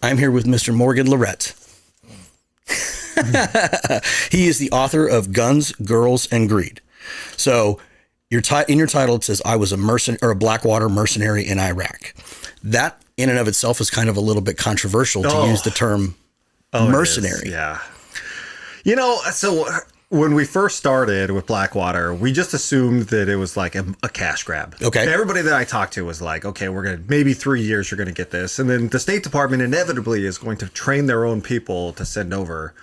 I'm here with Mr. Morgan Lerette. He is the author of Guns, Girls, and Greed. So in your title, it says, I was a Blackwater mercenary in Iraq. That in and of itself is kind of a little bit controversial to use the term mercenary. Yeah. You know, so when we first started with Blackwater, we just assumed that it was like a cash grab. Okay. Everybody that I talked to was like, okay, we're going to, maybe 3 years you're going to get this. And then the State Department inevitably is going to train their own people to send over.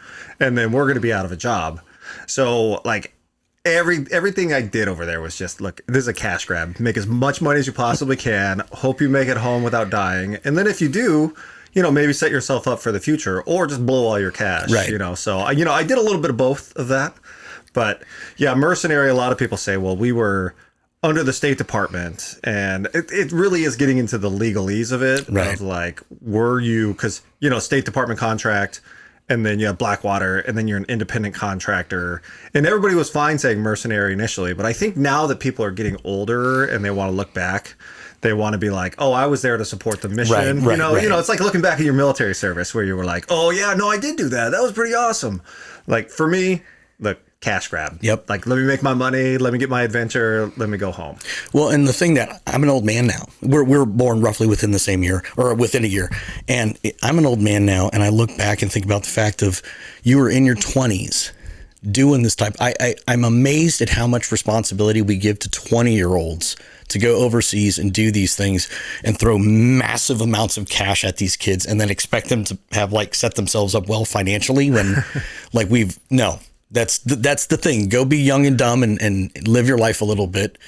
And then we're going to be out of a job. So like everything I did over there was just, look, this is a cash grab. Make as much money as you possibly can. Hope you make it home without dying. And then if you do, you know, maybe set yourself up for the future or just blow all your cash, right. You know? So, you know, I did a little bit of both of that, but yeah, mercenary, a lot of people say, well, we were under the State Department, and it really is getting into the legalese of it. Right. Of like, were you, cause you know, State Department contract, and then you have Blackwater, and then you're an independent contractor, and everybody was fine saying mercenary initially. But I think now that people are getting older and they want to look back, they want to be like, oh, I was there to support the mission. Right, you know, it's like looking back at your military service where you were like, oh yeah, no, I did do that. That was pretty awesome. Like for me, the cash grab. Yep. Like, let me make my money. Let me get my adventure. Let me go home. Well, and the thing that I'm an old man now, we're born roughly within the same year or within a year. And I'm an old man now. And I look back and think about the fact of you were in your 20s doing this type. I'm amazed at how much responsibility we give to 20-year-olds to go overseas and do these things and throw massive amounts of cash at these kids and then expect them to have like set themselves up well financially when like that's the thing. Go be young and dumb and live your life a little bit.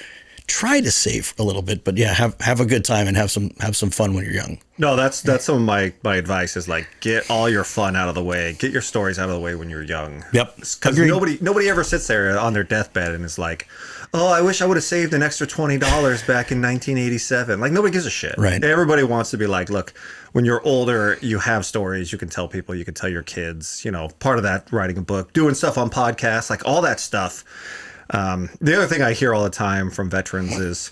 Try to save a little bit, but yeah, have a good time and have some fun when you're young. No, that's some of my advice is like, get all your fun out of the way. Get your stories out of the way when you're young. Yep. Because nobody ever sits there on their deathbed and is like, oh, I wish I would have saved an extra $20 back in 1987. Like, nobody gives a shit. Right. Everybody wants to be like, look, when you're older, you have stories you can tell people, you can tell your kids, you know, part of that, writing a book, doing stuff on podcasts, like all that stuff. The other thing I hear all the time from veterans is,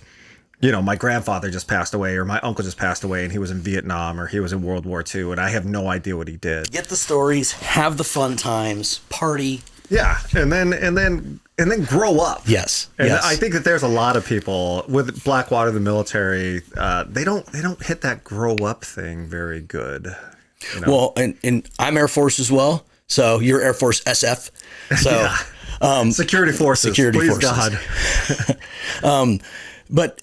you know, my grandfather just passed away or my uncle just passed away and he was in Vietnam or he was in World War II and I have no idea what he did. Get the stories, have the fun times, party. Yeah. And then grow up. Yes. And yes. I think that there's a lot of people with Blackwater, the military, they don't hit that grow up thing very good. You know? Well, and I'm Air Force as well. So you're Air Force SF. So yeah. Security forces. Please God. But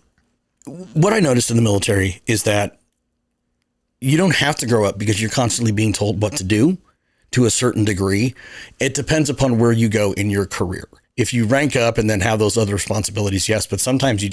what I noticed in the military is that you don't have to grow up because you're constantly being told what to do to a certain degree. It depends upon where you go in your career. If you rank up and then have those other responsibilities, yes. But sometimes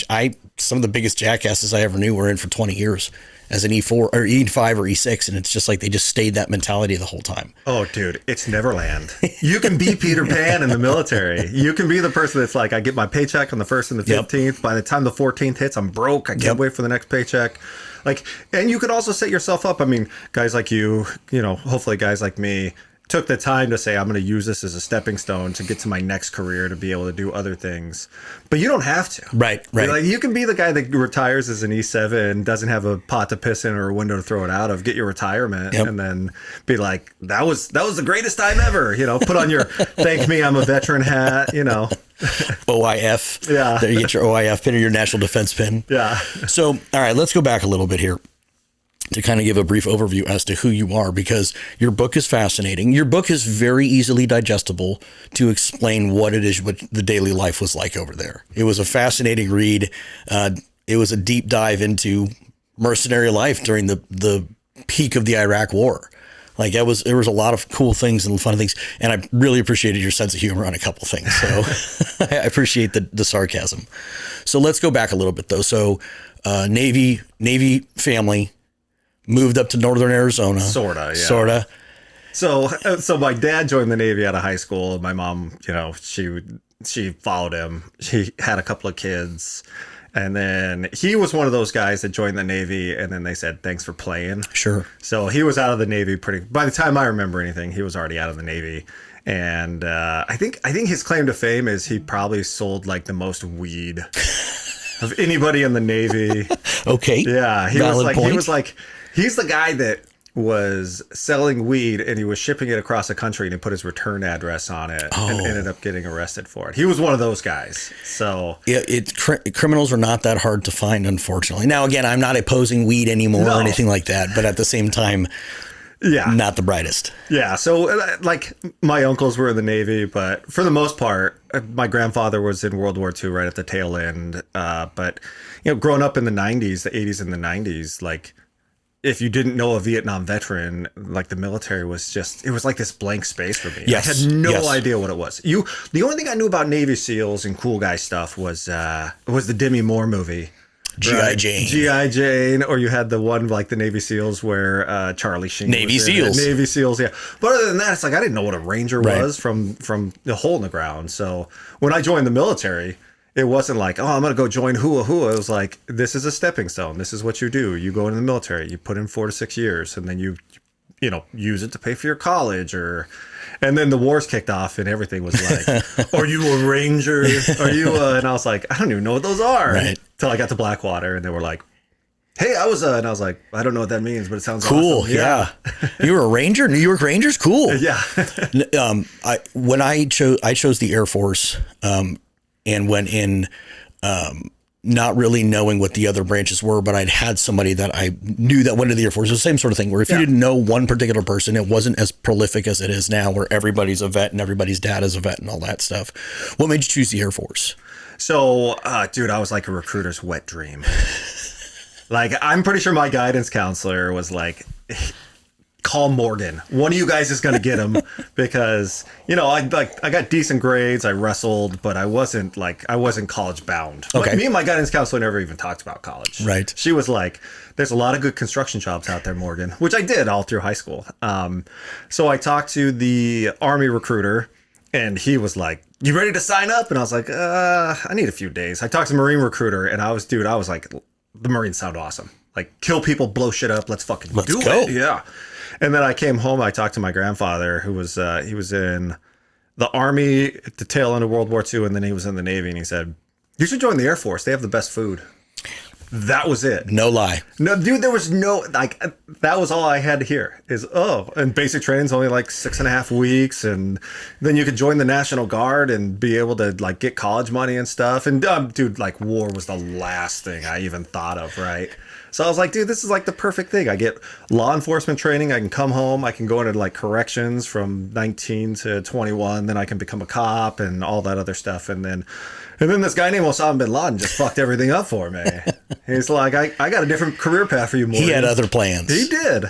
some of the biggest jackasses I ever knew were in for 20 years as an E4 or E5 or E6. And it's just like, they just stayed that mentality the whole time. Oh, dude, it's Neverland. You can be Peter Pan in the military. You can be the person that's like, I get my paycheck on the 1st and the 15th. Yep. By the time the 14th hits, I'm broke. I can't wait for the next paycheck. Like, and you could also set yourself up. I mean, guys like you know, hopefully guys like me took the time to say, I'm going to use this as a stepping stone to get to my next career, to be able to do other things. But you don't have to. Right. Like, you can be the guy that retires as an E7 and doesn't have a pot to piss in or a window to throw it out of, get your retirement, and then be like, that was the greatest time ever. You know, put on your thank me, I'm a veteran hat, you know. OIF. Yeah. There you get your OIF pin or your National Defense pin. Yeah. So, all right, let's go back a little bit here to kind of give a brief overview as to who you are, because your book is fascinating. Your book is very easily digestible to explain what it is, what the daily life was like over there. It was a fascinating read. It was a deep dive into mercenary life during the peak of the Iraq War. Like, there was a lot of cool things and fun things. And I really appreciated your sense of humor on a couple of things. So I appreciate the sarcasm. So let's go back a little bit though. So, Navy family, moved up to Northern Arizona. Sorta. So my dad joined the Navy out of high school. My mom, you know, she followed him. She had a couple of kids. And then he was one of those guys that joined the Navy, and then they said, thanks for playing. Sure. So he was out of the Navy by the time I remember anything, he was already out of the Navy. And I think his claim to fame is he probably sold like the most weed of anybody in the Navy. Okay. Yeah. He was like, he's the guy that was selling weed, and he was shipping it across the country, and he put his return address on it and ended up getting arrested for it. He was one of those guys. So yeah, criminals are not that hard to find, unfortunately. Now, again, I'm not opposing weed anymore or anything like that, but at the same time, not the brightest. Yeah. So like my uncles were in the Navy, but for the most part, my grandfather was in World War II right at the tail end. But, growing up in the 90s, the 80s and the 90s, like, if you didn't know a Vietnam veteran, like the military was it was like this blank space for me. Yes. I had no idea what it was. The only thing I knew about Navy SEALs and cool guy stuff was the Demi Moore movie. G.I. Jane. G.I. Jane, or you had the one like the Navy SEALs where Charlie Sheen Navy SEAls. Navy SEAls, yeah. But other than that, it's like I didn't know what a Ranger was from the hole in the ground. So when I joined the military, it wasn't like, oh, I'm going to go join Hua Hua. It was like, this is a stepping stone. This is what you do. You go into the military, you put in 4 to 6 years, and then you use it to pay for your college and then the wars kicked off and everything was like, are you a Ranger? Are you and I was like, I don't even know what those are. Right. Till I got to Blackwater and they were like, hey, I was and I was like, I don't know what that means, but it sounds cool. Awesome. Yeah. You were a Ranger? New York Rangers? Cool. Yeah. When I chose the Air Force, and went in, not really knowing what the other branches were, but I'd had somebody that I knew that went to the Air Force. It was the same sort of thing where if you didn't know one particular person, it wasn't as prolific as it is now, where everybody's a vet and everybody's dad is a vet and all that stuff. What made you choose the Air Force? So, dude, I was like a recruiter's wet dream. Like, I'm pretty sure my guidance counselor was like, call Morgan. One of you guys is going to get him because, I got decent grades. I wrestled, but I wasn't college bound. Okay. Me and my guidance counselor never even talked about college. Right. She was like, there's a lot of good construction jobs out there, Morgan, which I did all through high school. So I talked to the Army recruiter and he was like, you ready to sign up? And I was like, I need a few days. I talked to the Marine recruiter and I was like, the Marines sound awesome. Like, kill people, blow shit up. Let's fucking do it. Yeah. And then I came home. I talked to my grandfather, who was he was in the Army at the tail end of World War II, and then he was in the Navy. And he said, "You should join the Air Force. They have the best food." That was it. No lie. No, dude. There was no that was all I had to hear. And basic training's only like 6.5 weeks, and then you could join the National Guard and be able to like get college money and stuff. And dude, like war was the last thing I even thought of, right? So I was like, dude, this is like the perfect thing. I get law enforcement training. I can come home. I can go into like corrections from 19 to 21. Then I can become a cop and all that other stuff. And then this guy named Osama bin Laden just fucked everything up for me. He's like, I got a different career path for you, Morgan. He had other plans. He did.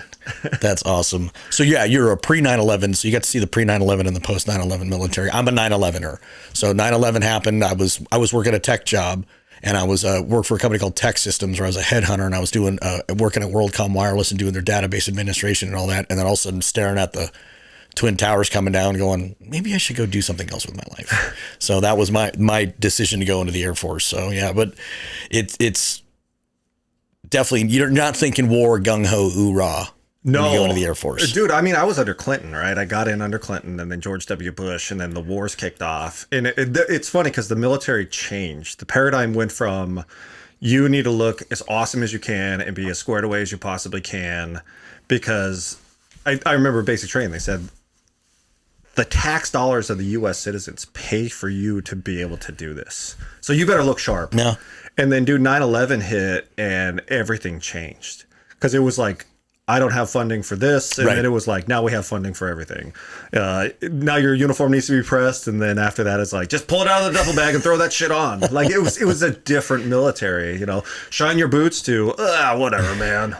That's awesome. So yeah, you're a pre 9/11. So you got to see the pre 9/11 and the post 9/11 military. I'm a 9/11er. So 9/11 happened. I was working a tech job. And I was worked for a company called Tech Systems, where I was a headhunter, and I was doing working at WorldCom Wireless and doing their database administration and all that. And then all of a sudden, staring at the Twin Towers coming down, going, maybe I should go do something else with my life. So that was my decision to go into the Air Force. So yeah, but it's definitely, you're not thinking war, gung ho, oorah. No, when you go into the Air Force, dude. I mean, I was under Clinton, right? I got in under Clinton, and then George W. Bush, and then the wars kicked off. And it's funny because the military changed. The paradigm went from you need to look as awesome as you can and be as squared away as you possibly can, because I remember basic training. They said the tax dollars of the U.S. citizens pay for you to be able to do this, so you better look sharp. No. And then, dude, 9/11 hit, and everything changed because it was like, I don't have funding for this. And then it was like, now we have funding for everything. Now your uniform needs to be pressed. And then after that, it's like, just pull it out of the duffel bag and throw that shit on. Like it was a different military, shine your boots to, whatever, man.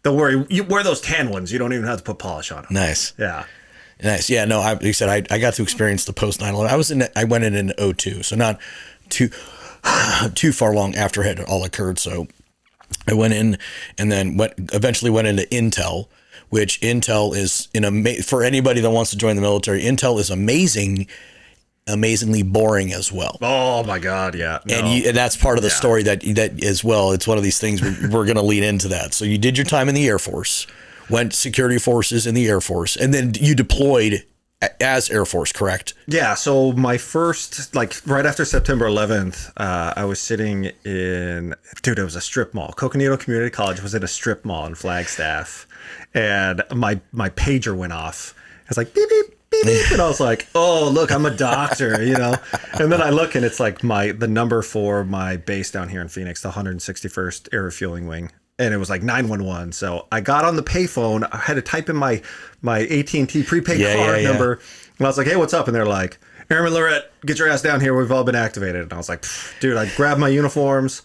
Don't worry. You wear those tan ones. You don't even have to put polish on them. Nice. Yeah. Nice. Yeah, no, like you said, I got to experience the post 9/11. I went in 2002. So not too far long after it had all occurred. So I went in and then eventually went into Intel, which Intel is for anybody that wants to join the military, Intel is amazingly boring as well. Oh my God. Yeah. No. And that's part of the story that as well. It's one of these things we're going to lead into that. So you did your time in the Air Force, went security forces in the Air Force, and then you deployed as Air Force, correct? Yeah. So my first, like right after September 11th, I was sitting in, dude, it was a strip mall. Coconino Community College was in a strip mall in Flagstaff, and my pager went off. It was like beep beep beep beep, and I was like, oh look, I'm a doctor, you know. And then I look, and it's like the number for my base down here in Phoenix, the 161st Air Refueling Wing. And it was like 911. So I got on the payphone. I had to type in my AT&T prepaid card number. And I was like, hey, what's up? And they're like, Airman Lerette, get your ass down here. We've all been activated. And I was like, dude, I grabbed my uniforms.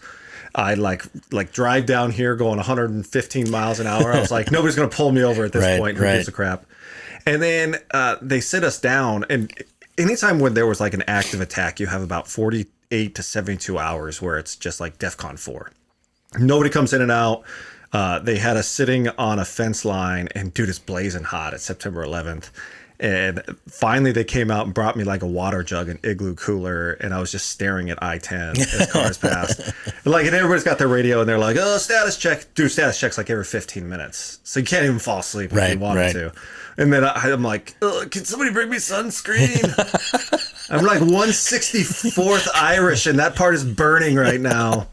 I like drive down here going 115 miles an hour. I was like, nobody's going to pull me over at this point. Who gives a crap? And then they sit us down. And anytime when there was like an active attack, you have about 48 to 72 hours where it's just like DEFCON 4. Nobody comes in and out. They had us sitting on a fence line, and dude, it's blazing hot. It's September 11th. And finally they came out and brought me like a water jug, an igloo cooler, and I was just staring at I-10 as cars passed. And everybody's got their radio, and they're like, oh, status check. Dude, status checks like every 15 minutes. So you can't even fall asleep if you wanted to. And then I'm like, can somebody bring me sunscreen? I'm like 164th Irish, and that part is burning right now.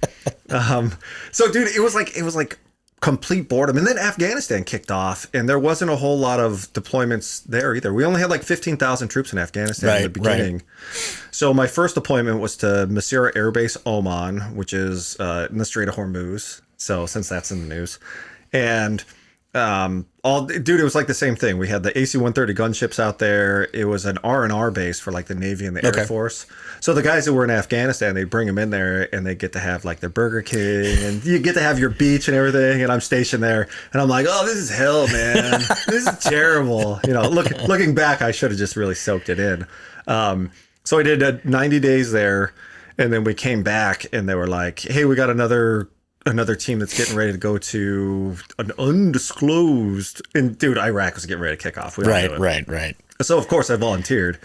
So dude, it was like complete boredom. And then Afghanistan kicked off, and there wasn't a whole lot of deployments there either. We only had like 15,000 troops in Afghanistan in the beginning. So my first deployment was to Masira Air Base, Oman, which is in the Strait of Hormuz. So since that's in the news, and it was like the same thing. We had the AC-130 gunships out there. It was an R&R base for like the Navy and the Air Force. So the guys that were in Afghanistan, they bring them in there, and they get to have like their Burger King, and you get to have your beach and everything. And I'm stationed there, and I'm like, oh, this is hell, man. This is terrible. You know, looking back, I should have just really soaked it in. So I did 90 days there, and then we came back, and they were like, hey, we got another team that's getting ready to go to an undisclosed, and dude, Iraq was getting ready to kick off. Right. So of course I volunteered,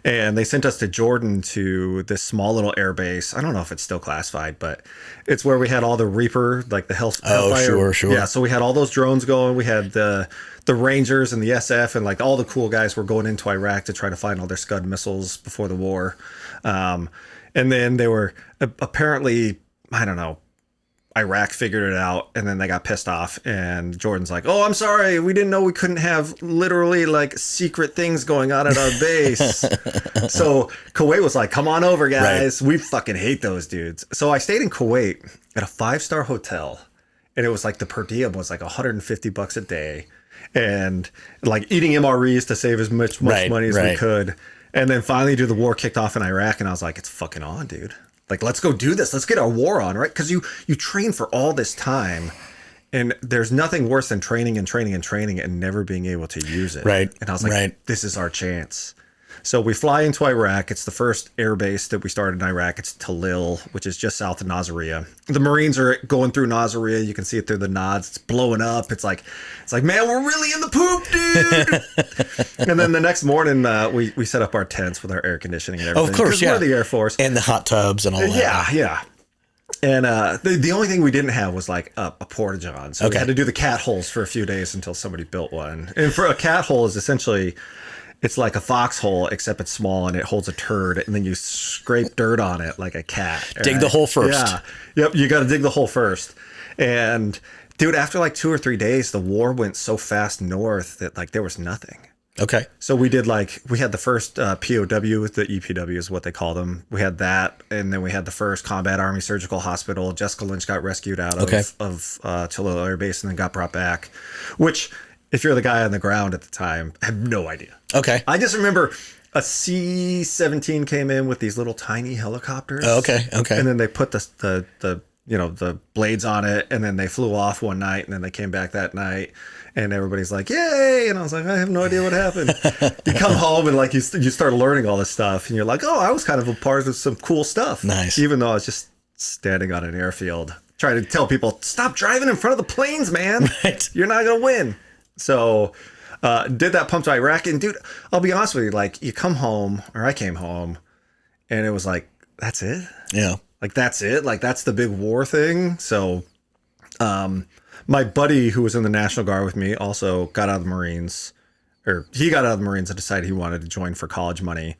and they sent us to Jordan to this small little air base. I don't know if it's still classified, but it's where we had all the Reaper, like the Hellfire. Oh, sure. Yeah. So we had all those drones going. We had the Rangers and the SF, and like all the cool guys were going into Iraq to try to find all their Scud missiles before the war. And then they were apparently, I don't know, Iraq figured it out, and then they got pissed off, and Jordan's like, oh, I'm sorry, we didn't know we couldn't have literally like secret things going on at our base. So Kuwait was like, come on over, guys. We fucking hate those dudes. So I stayed in Kuwait at a 5-star hotel, and it was like the per diem was like $150 a day, and like eating MREs to save as much money as we could. And then finally, the war kicked off in Iraq, and I was like, it's fucking on, dude. Like, let's go do this. Let's get our war on, right? Because you train for all this time, and there's nothing worse than training and never being able to use it. Right. And I was like, this is our chance. So we fly into Iraq. It's the first air base that we started in Iraq. It's Talil, which is just south of Nasiriyah. The Marines are going through Nasiriyah. You can see it through the nods. It's blowing up. It's like, man, we're really in the poop, dude. And then the next morning, we set up our tents with our air conditioning and everything. Of course, yeah. We're the Air Force. And the hot tubs and all that. Yeah. And the only thing we didn't have was like a porta-john. So we had to do the cat holes for a few days until somebody built one. And for a cat hole is essentially... it's like a foxhole, except it's small and it holds a turd, and then you scrape dirt on it like a cat. Dig the hole first. Yeah. Yep. You got to dig the hole first. And dude, after like 2 or 3 days, the war went so fast north that like there was nothing. Okay. So we had the first POW, the EPW is what they call them. We had that, and then we had the first Combat Army Surgical Hospital. Jessica Lynch got rescued out of Talil Air Base and then got brought back, which... if you're the guy on the ground at the time, I have no idea. Okay. I just remember a C-17 came in with these little tiny helicopters. Oh, okay. And then they put the blades on it, and then they flew off one night, and then they came back that night, and everybody's like, yay! And I was like, I have no idea what happened. You come home and like you start learning all this stuff, and you're like, oh, I was kind of a part of some cool stuff. Nice. Even though I was just standing on an airfield trying to tell people, stop driving in front of the planes, man. Right. You're not gonna win. So did that pump to Iraq, and dude, I'll be honest with you, like you come home, or I came home, and it was like, that's it? Yeah. Like that's it? Like that's the big war thing? So my buddy who was in the National Guard with me also got out of the Marines. or he got out of the Marines and decided he wanted to join for college money.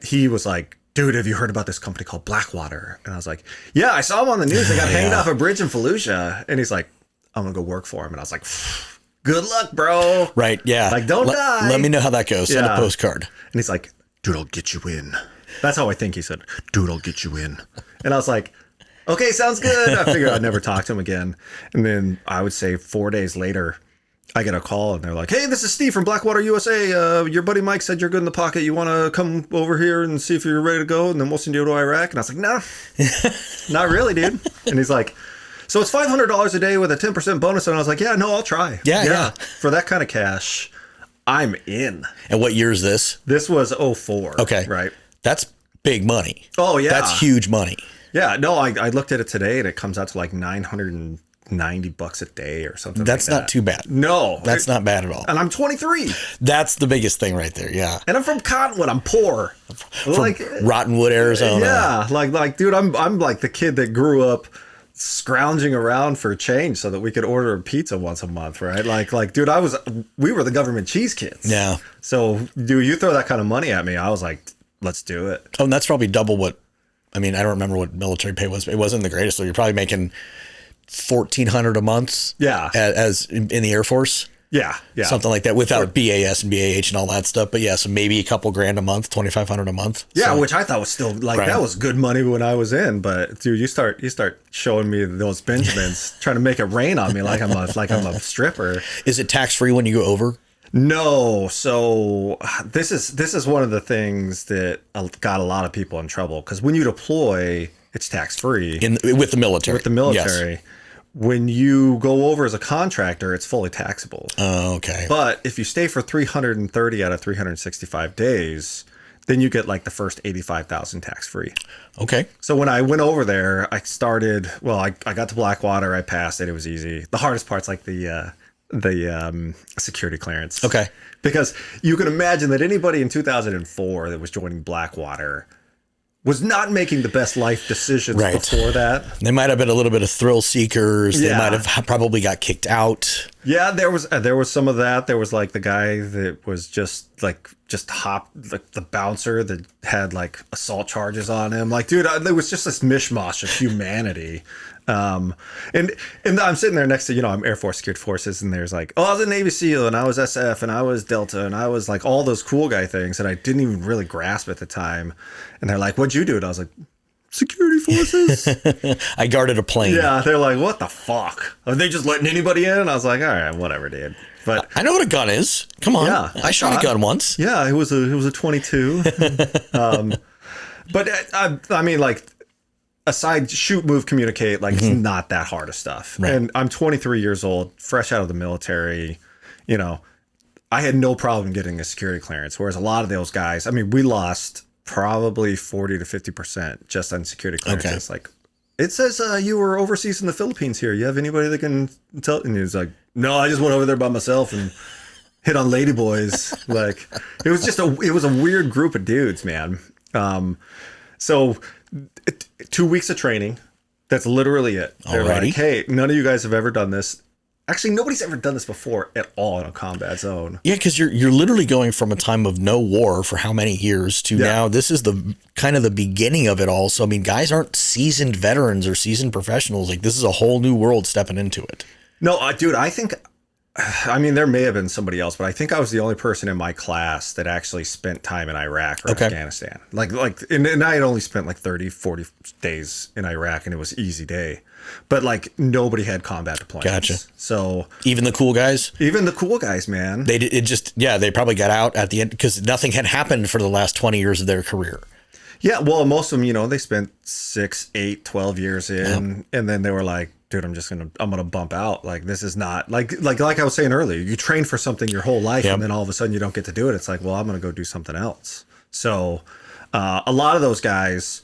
He was like, dude, have you heard about this company called Blackwater? And I was like, yeah, I saw him on the news. They got hanged off a bridge in Fallujah. And he's like, I'm going to go work for him. And I was like, good luck, bro. Right. Yeah. Like, don't die. Let me know how that goes. Send a postcard. And he's like, dude, I'll get you in. That's how I think he said, dude, I'll get you in. And I was like, okay, sounds good. I figured I'd never talk to him again. And then I would say 4 days later, I get a call and they're like, hey, this is Steve from Blackwater, USA. Your buddy Mike said you're good in the pocket. You want to come over here and see if you're ready to go? And then we'll send you to Iraq. And I was like, no, not really, dude. And he's like, so it's $500 a day with a 10% bonus. And I was like, yeah, no, I'll try. Yeah. For that kind of cash, I'm in. And what year is this? This was 04. Okay. Right. That's big money. Oh, yeah. That's huge money. Yeah. No, I looked at it today and it comes out to like $990 a day or something. That's like that. not too bad. No. That's not bad at all. And I'm 23. That's the biggest thing right there. Yeah. And I'm from Cottonwood. I'm poor. From Rottenwood, Arizona. Yeah. Like, dude, I'm like the kid that grew up scrounging around for change so that we could order a pizza once a month, right? Like, dude, we were the government cheese kids. Yeah. So, dude, you throw that kind of money at me, I was like, let's do it. Oh, and that's probably double what, I mean, I don't remember what military pay was, but it wasn't the greatest. So you're probably making $1,400 a month. Yeah. As in the Air Force. Yeah. Something like that without BAS and BAH and all that stuff. But yeah, so maybe a couple grand a month, $2,500 a month. Yeah, so, which I thought was still like that was good money when I was in. But dude, you start showing me those Benjamins, trying to make it rain on me like I'm a stripper. Is it tax free when you go over? No. So this is one of the things that got a lot of people in trouble because when you deploy, it's tax free with the military. With the military. Yes. When you go over as a contractor, it's fully taxable. Oh, okay. But if you stay for 330 out of 365 days, then you get like the first 85,000 tax free. Okay. So when I went over there, I got to Blackwater. I passed it. It was easy. The hardest part's like the security clearance. Okay. Because you can imagine that anybody in 2004 that was joining Blackwater was not making the best life decisions before that. They might have been a little bit of thrill seekers. Yeah. They might have probably got kicked out. Yeah, there was some of that. There was like the guy that was just the bouncer that had like assault charges on him. Like, dude, there was just this mishmash of humanity. And I'm sitting there next to, I'm Air Force Security Forces, and there's like, I was a Navy SEAL, and I was SF, and I was Delta, and I was like all those cool guy things that I didn't even really grasp at the time. And they're like, what'd you do? And I was like, security forces. I guarded a plane. Yeah, they're like, what the fuck? Are they just letting anybody in? And I was like, all right, whatever, dude. But I know what a gun is. Come on. Yeah, I shot a gun once. Yeah, it was a 22. But I mean, like, aside shoot, move, communicate, like it's not that hard of stuff. Right. And I'm 23 years old, fresh out of the military. I had no problem getting a security clearance. Whereas a lot of those guys, I mean, we lost probably 40 to 50% just on security clearances. Okay. Like, it says you were overseas in the Philippines here. You have anybody that can tell? And he was like, no, I just went over there by myself and hit on ladyboys. Like, it was a weird group of dudes, man. So 2 weeks of training. That's literally it. They're like, hey, none of you guys have ever done this. Actually, nobody's ever done this before at all in a combat zone. Yeah, because you're literally going from a time of no war for how many years to now this is the kind of the beginning of it all. So, I mean, guys aren't seasoned veterans or seasoned professionals. Like, this is a whole new world stepping into it. No, dude, I mean, there may have been somebody else, but I think I was the only person in my class that actually spent time in Iraq or Afghanistan. And I had only spent like 30, 40 days in Iraq, and it was easy day. But like nobody had combat deployments. Gotcha. So even the cool guys, man, they probably got out at the end because nothing had happened for the last 20 years of their career. Yeah. Well, most of them, they spent 6, 8, 12 years in, and then they were like, dude, I'm going to bump out. Like, this is not like I was saying earlier, you train for something your whole life and then all of a sudden you don't get to do it. It's like, well, I'm going to go do something else. So, a lot of those guys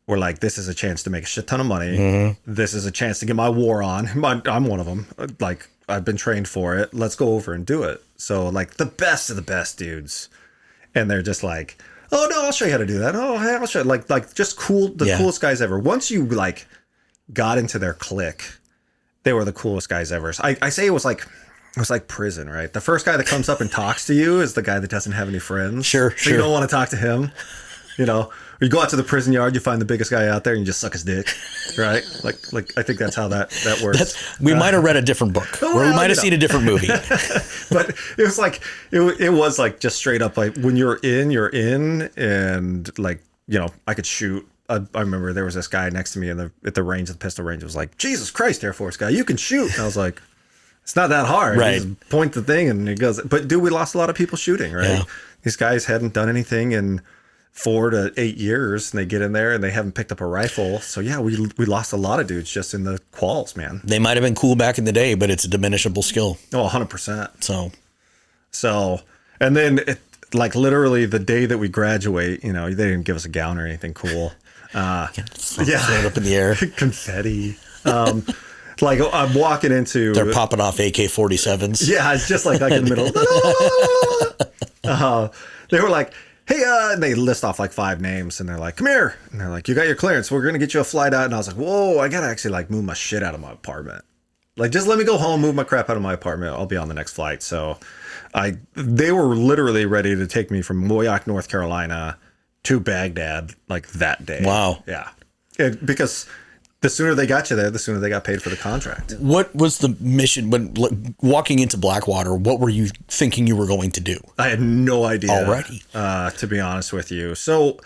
were like, this is a chance to make a shit ton of money. Mm-hmm. This is a chance to get my war on. I'm one of them. Like, I've been trained for it. Let's go over and do it. So like the best of the best dudes. And they're just like, oh no, I'll show you how to do that. Oh, hey, I'll show you. Like just cool. The coolest guys ever. Once you like got into their clique, they were the coolest guys ever. So I say it was like was like prison, right? The first guy that comes up and talks to you is the guy that doesn't have any friends. Sure, so you don't want to talk to him, you know. Or you go out to the prison yard, you find the biggest guy out there, and you just suck his dick, right? Like I think that's how that works. We might have read a different book, or we might have seen a different movie. But it was like it was like just straight up like when you're in, and like, you know, I could shoot. I remember there was this guy next to me at the range, the pistol range. It was like, Jesus Christ, Air Force guy, you can shoot. And I was like, it's not that hard. Right. You just point the thing and it goes. But dude, we lost a lot of people shooting, right? Yeah. These guys hadn't done anything in 4 to 8 years, and they get in there and they haven't picked up a rifle. So yeah, we lost a lot of dudes just in the quals, man. They might have been cool back in the day, but it's a diminishable skill. Oh, 100%. So, and then like literally the day that we graduate, you know, they didn't give us a gown or anything cool. throw it up in the air. Confetti. Like I'm walking into. They're popping off AK-47s. Yeah, it's just like in the middle. They were like, hey, and they list off like 5 names, and they're like, come here. And they're like, you got your clearance. We're going to get you a flight out. And I was like, whoa, I got to actually like move my shit out of my apartment. Like, just let me go home, move my crap out of my apartment. I'll be on the next flight. So they were literally ready to take me from Moyock, North Carolina to Baghdad like that day. Wow. Yeah. Because the sooner they got you there, the sooner they got paid for the contract. What was the mission when walking into Blackwater? What were you thinking you were going to do? I had no idea Already. To be honest with you. So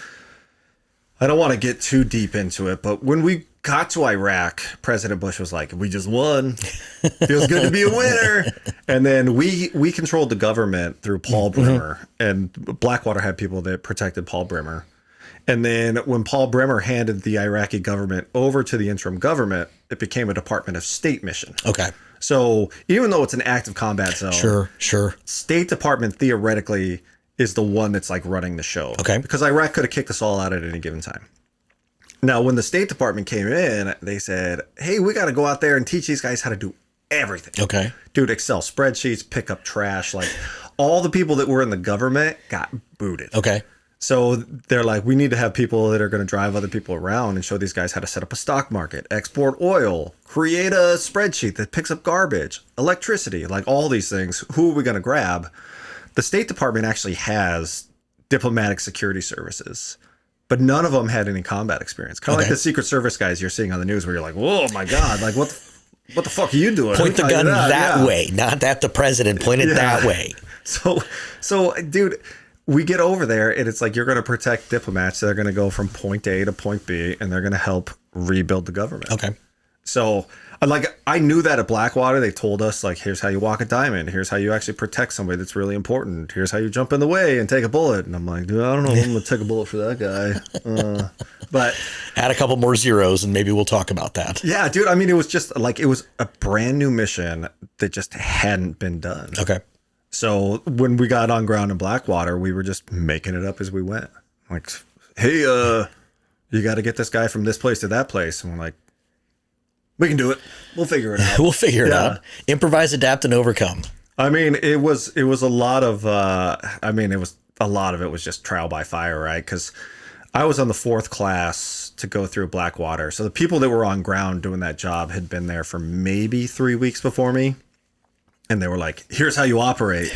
I don't want to get too deep into it, but when we got to Iraq, President Bush was like, we just won. Feels good to be a winner. And then we controlled the government through Paul Bremer, and Blackwater had people that protected Paul Bremer. And then when Paul Bremer handed the Iraqi government over to the interim government, it became a Department of State mission. Okay. So even though it's an active combat zone, Sure. State Department theoretically is the one that's like running the show. Okay. Because Iraq could have kicked us all out at any given time. Now, when the State Department came in, they said, hey, we got to go out there and teach these guys how to do everything. Okay. Dude, Excel spreadsheets, pick up trash. Like all the people that were in the government got booted. Okay. So they're like, we need to have people that are going to drive other people around and show these guys how to set up a stock market, export oil, create a spreadsheet that picks up garbage, electricity, like all these things. Who are we going to grab? The State Department actually has diplomatic security services, but none of them had any combat experience. Kind of like the Secret Service guys you're seeing on the news where you're like, whoa, my God, like what the fuck are you doing? Point the gun that way, not that the president pointed that way. So, dude, we get over there and it's like, you're going to protect diplomats that are going to go from point A to point B, and they're going to help rebuild the government. Okay. So I knew that at Blackwater. They told us like, here's how you walk a diamond. Here's how you actually protect somebody that's really important. Here's how you jump in the way and take a bullet. And I'm like, dude, I don't know if I'm going to take a bullet for that guy. But add a couple more zeros and maybe we'll talk about that. Yeah, dude. I mean, it was just like, it was a brand new mission that just hadn't been done. Okay. So when we got on ground in Blackwater, we were just making it up as we went. Like, hey, you got to get this guy from this place to that place. And we're like, we can do it. We'll figure it out. We'll figure it out. Improvise, adapt, and overcome. I mean, it was a lot of, a lot of it was just trial by fire, right? Because I was on the 4th class to go through Blackwater. So the people that were on ground doing that job had been there for maybe 3 weeks before me. And they were like, here's how you operate.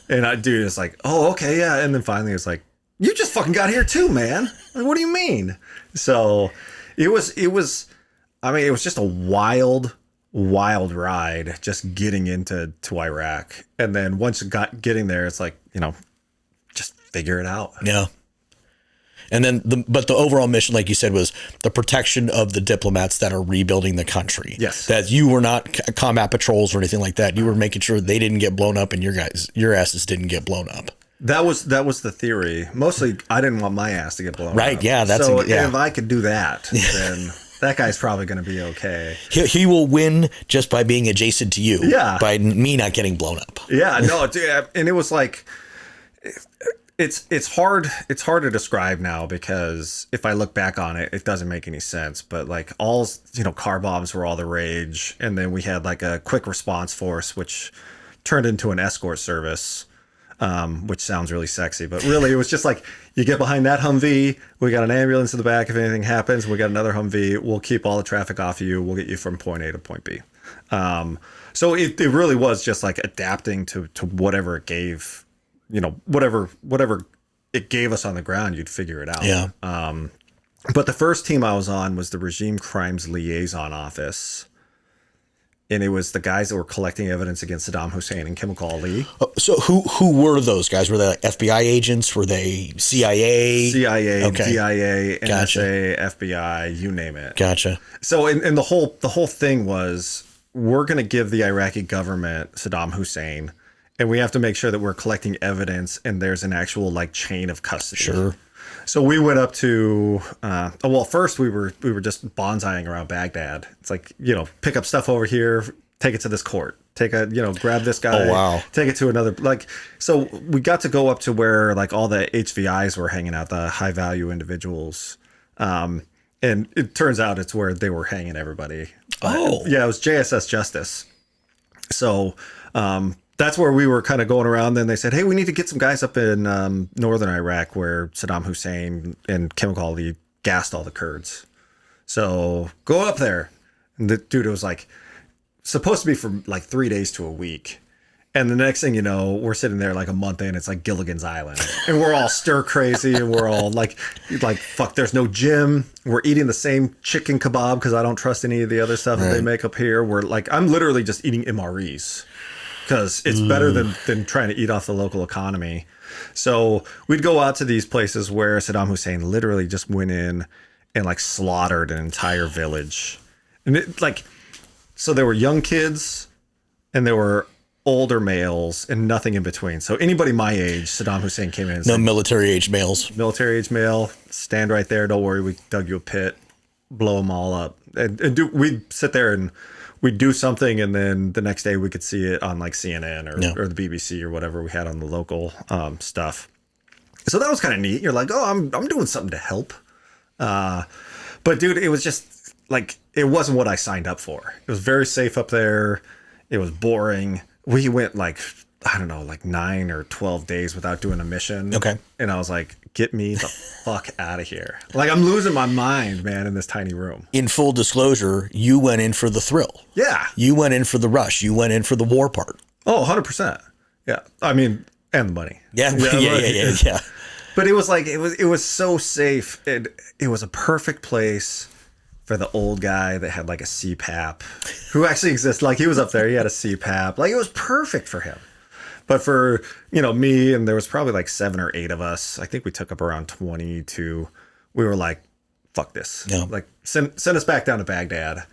And dude, it's like, oh, okay, yeah. And then finally it's like, you just fucking got here too, man. Like, what do you mean? So it was just a wild ride just getting into Iraq. And then once getting there, it's like, just figure it out. Yeah. And then but the overall mission, like you said, was the protection of the diplomats that are rebuilding the country. Yes. That you were not combat patrols or anything like that. You were making sure they didn't get blown up and your asses didn't get blown up. That was the theory. Mostly, I didn't want my ass to get blown up. Right. Yeah. If I could do that, then that guy's probably going to be okay. He will win just by being adjacent to you. Yeah. By me not getting blown up. Yeah. No. Dude, and it was like, it's hard to describe now because if I look back on it, it doesn't make any sense. But like car bombs were all the rage, and then we had like a quick response force, which turned into an escort service. Which sounds really sexy, but really it was just like, you get behind that Humvee, we got an ambulance in the back. If anything happens, we got another Humvee. We'll keep all the traffic off of you. We'll get you from point A to point B. So it really was just like adapting to whatever it gave, whatever it gave us on the ground, you'd figure it out. Yeah. But the first team I was on was the Regime Crimes Liaison Office. And it was the guys that were collecting evidence against Saddam Hussein and Chemical Ali. So who were those guys? Were they like FBI agents? Were they CIA? CIA, Okay. DIA, Gotcha. NSA, FBI, you name it. Gotcha. So, and the whole thing was, we're going to give the Iraqi government Saddam Hussein, and we have to make sure that we're collecting evidence and there's an actual like chain of custody. Sure. So we went up to, well, first we were just bonsaiing around Baghdad. It's like, pick up stuff over here, take it to this court, grab this guy, Oh, wow. take it to another, so we got to go up to where like all the HVIs were hanging out, the high value individuals. And it turns out it's where they were hanging everybody. Oh. Yeah, it was JSS Justice. So, that's where we were kind of going around. Then they said, hey, we need to get some guys up in northern Iraq where Saddam Hussein and Chemical Ali gassed all the Kurds. So go up there. And the dude, it was like supposed to be for like 3 days to a week. And the next thing you know, we're sitting there like a month in, it's like Gilligan's Island. And we're all stir crazy and we're all like, fuck, there's no gym. We're eating the same chicken kebab because I don't trust any of the other stuff that they make up here. We're like, I'm literally just eating MREs. Because it's better than trying to eat off the local economy. So we'd go out to these places where Saddam Hussein literally just went in and like slaughtered an entire village. And so there were young kids and there were older males and nothing in between. So anybody my age, Saddam Hussein came in and No said, military age males. military age male, stand right there. Don't worry. We dug you a pit, blow them all up. And we'd sit there and we'd do something, and then the next day we could see it on like CNN or the BBC or whatever we had on the local stuff. So that was kind of neat. You're like, oh, I'm doing something to help. But dude, it was just like, it wasn't what I signed up for. It was very safe up there. It was boring. We went like, I don't know, like 9 or 12 days without doing a mission. Okay. And I was like, get me the fuck out of here. Like, I'm losing my mind, man, in this tiny room. In full disclosure, you went in for the thrill. Yeah. You went in for the rush. You went in for the war part. Oh, 100%. Yeah. I mean, and the money. Yeah. Yeah. But it was like, it was so safe. It was a perfect place for the old guy that had like a CPAP, who actually exists. Like, he was up there, he had a CPAP. Like, it was perfect for him. But for, me, and there was probably like 7 or 8 of us, I think we took up around 22. We were like, fuck this. Yeah. Like, send us back down to Baghdad.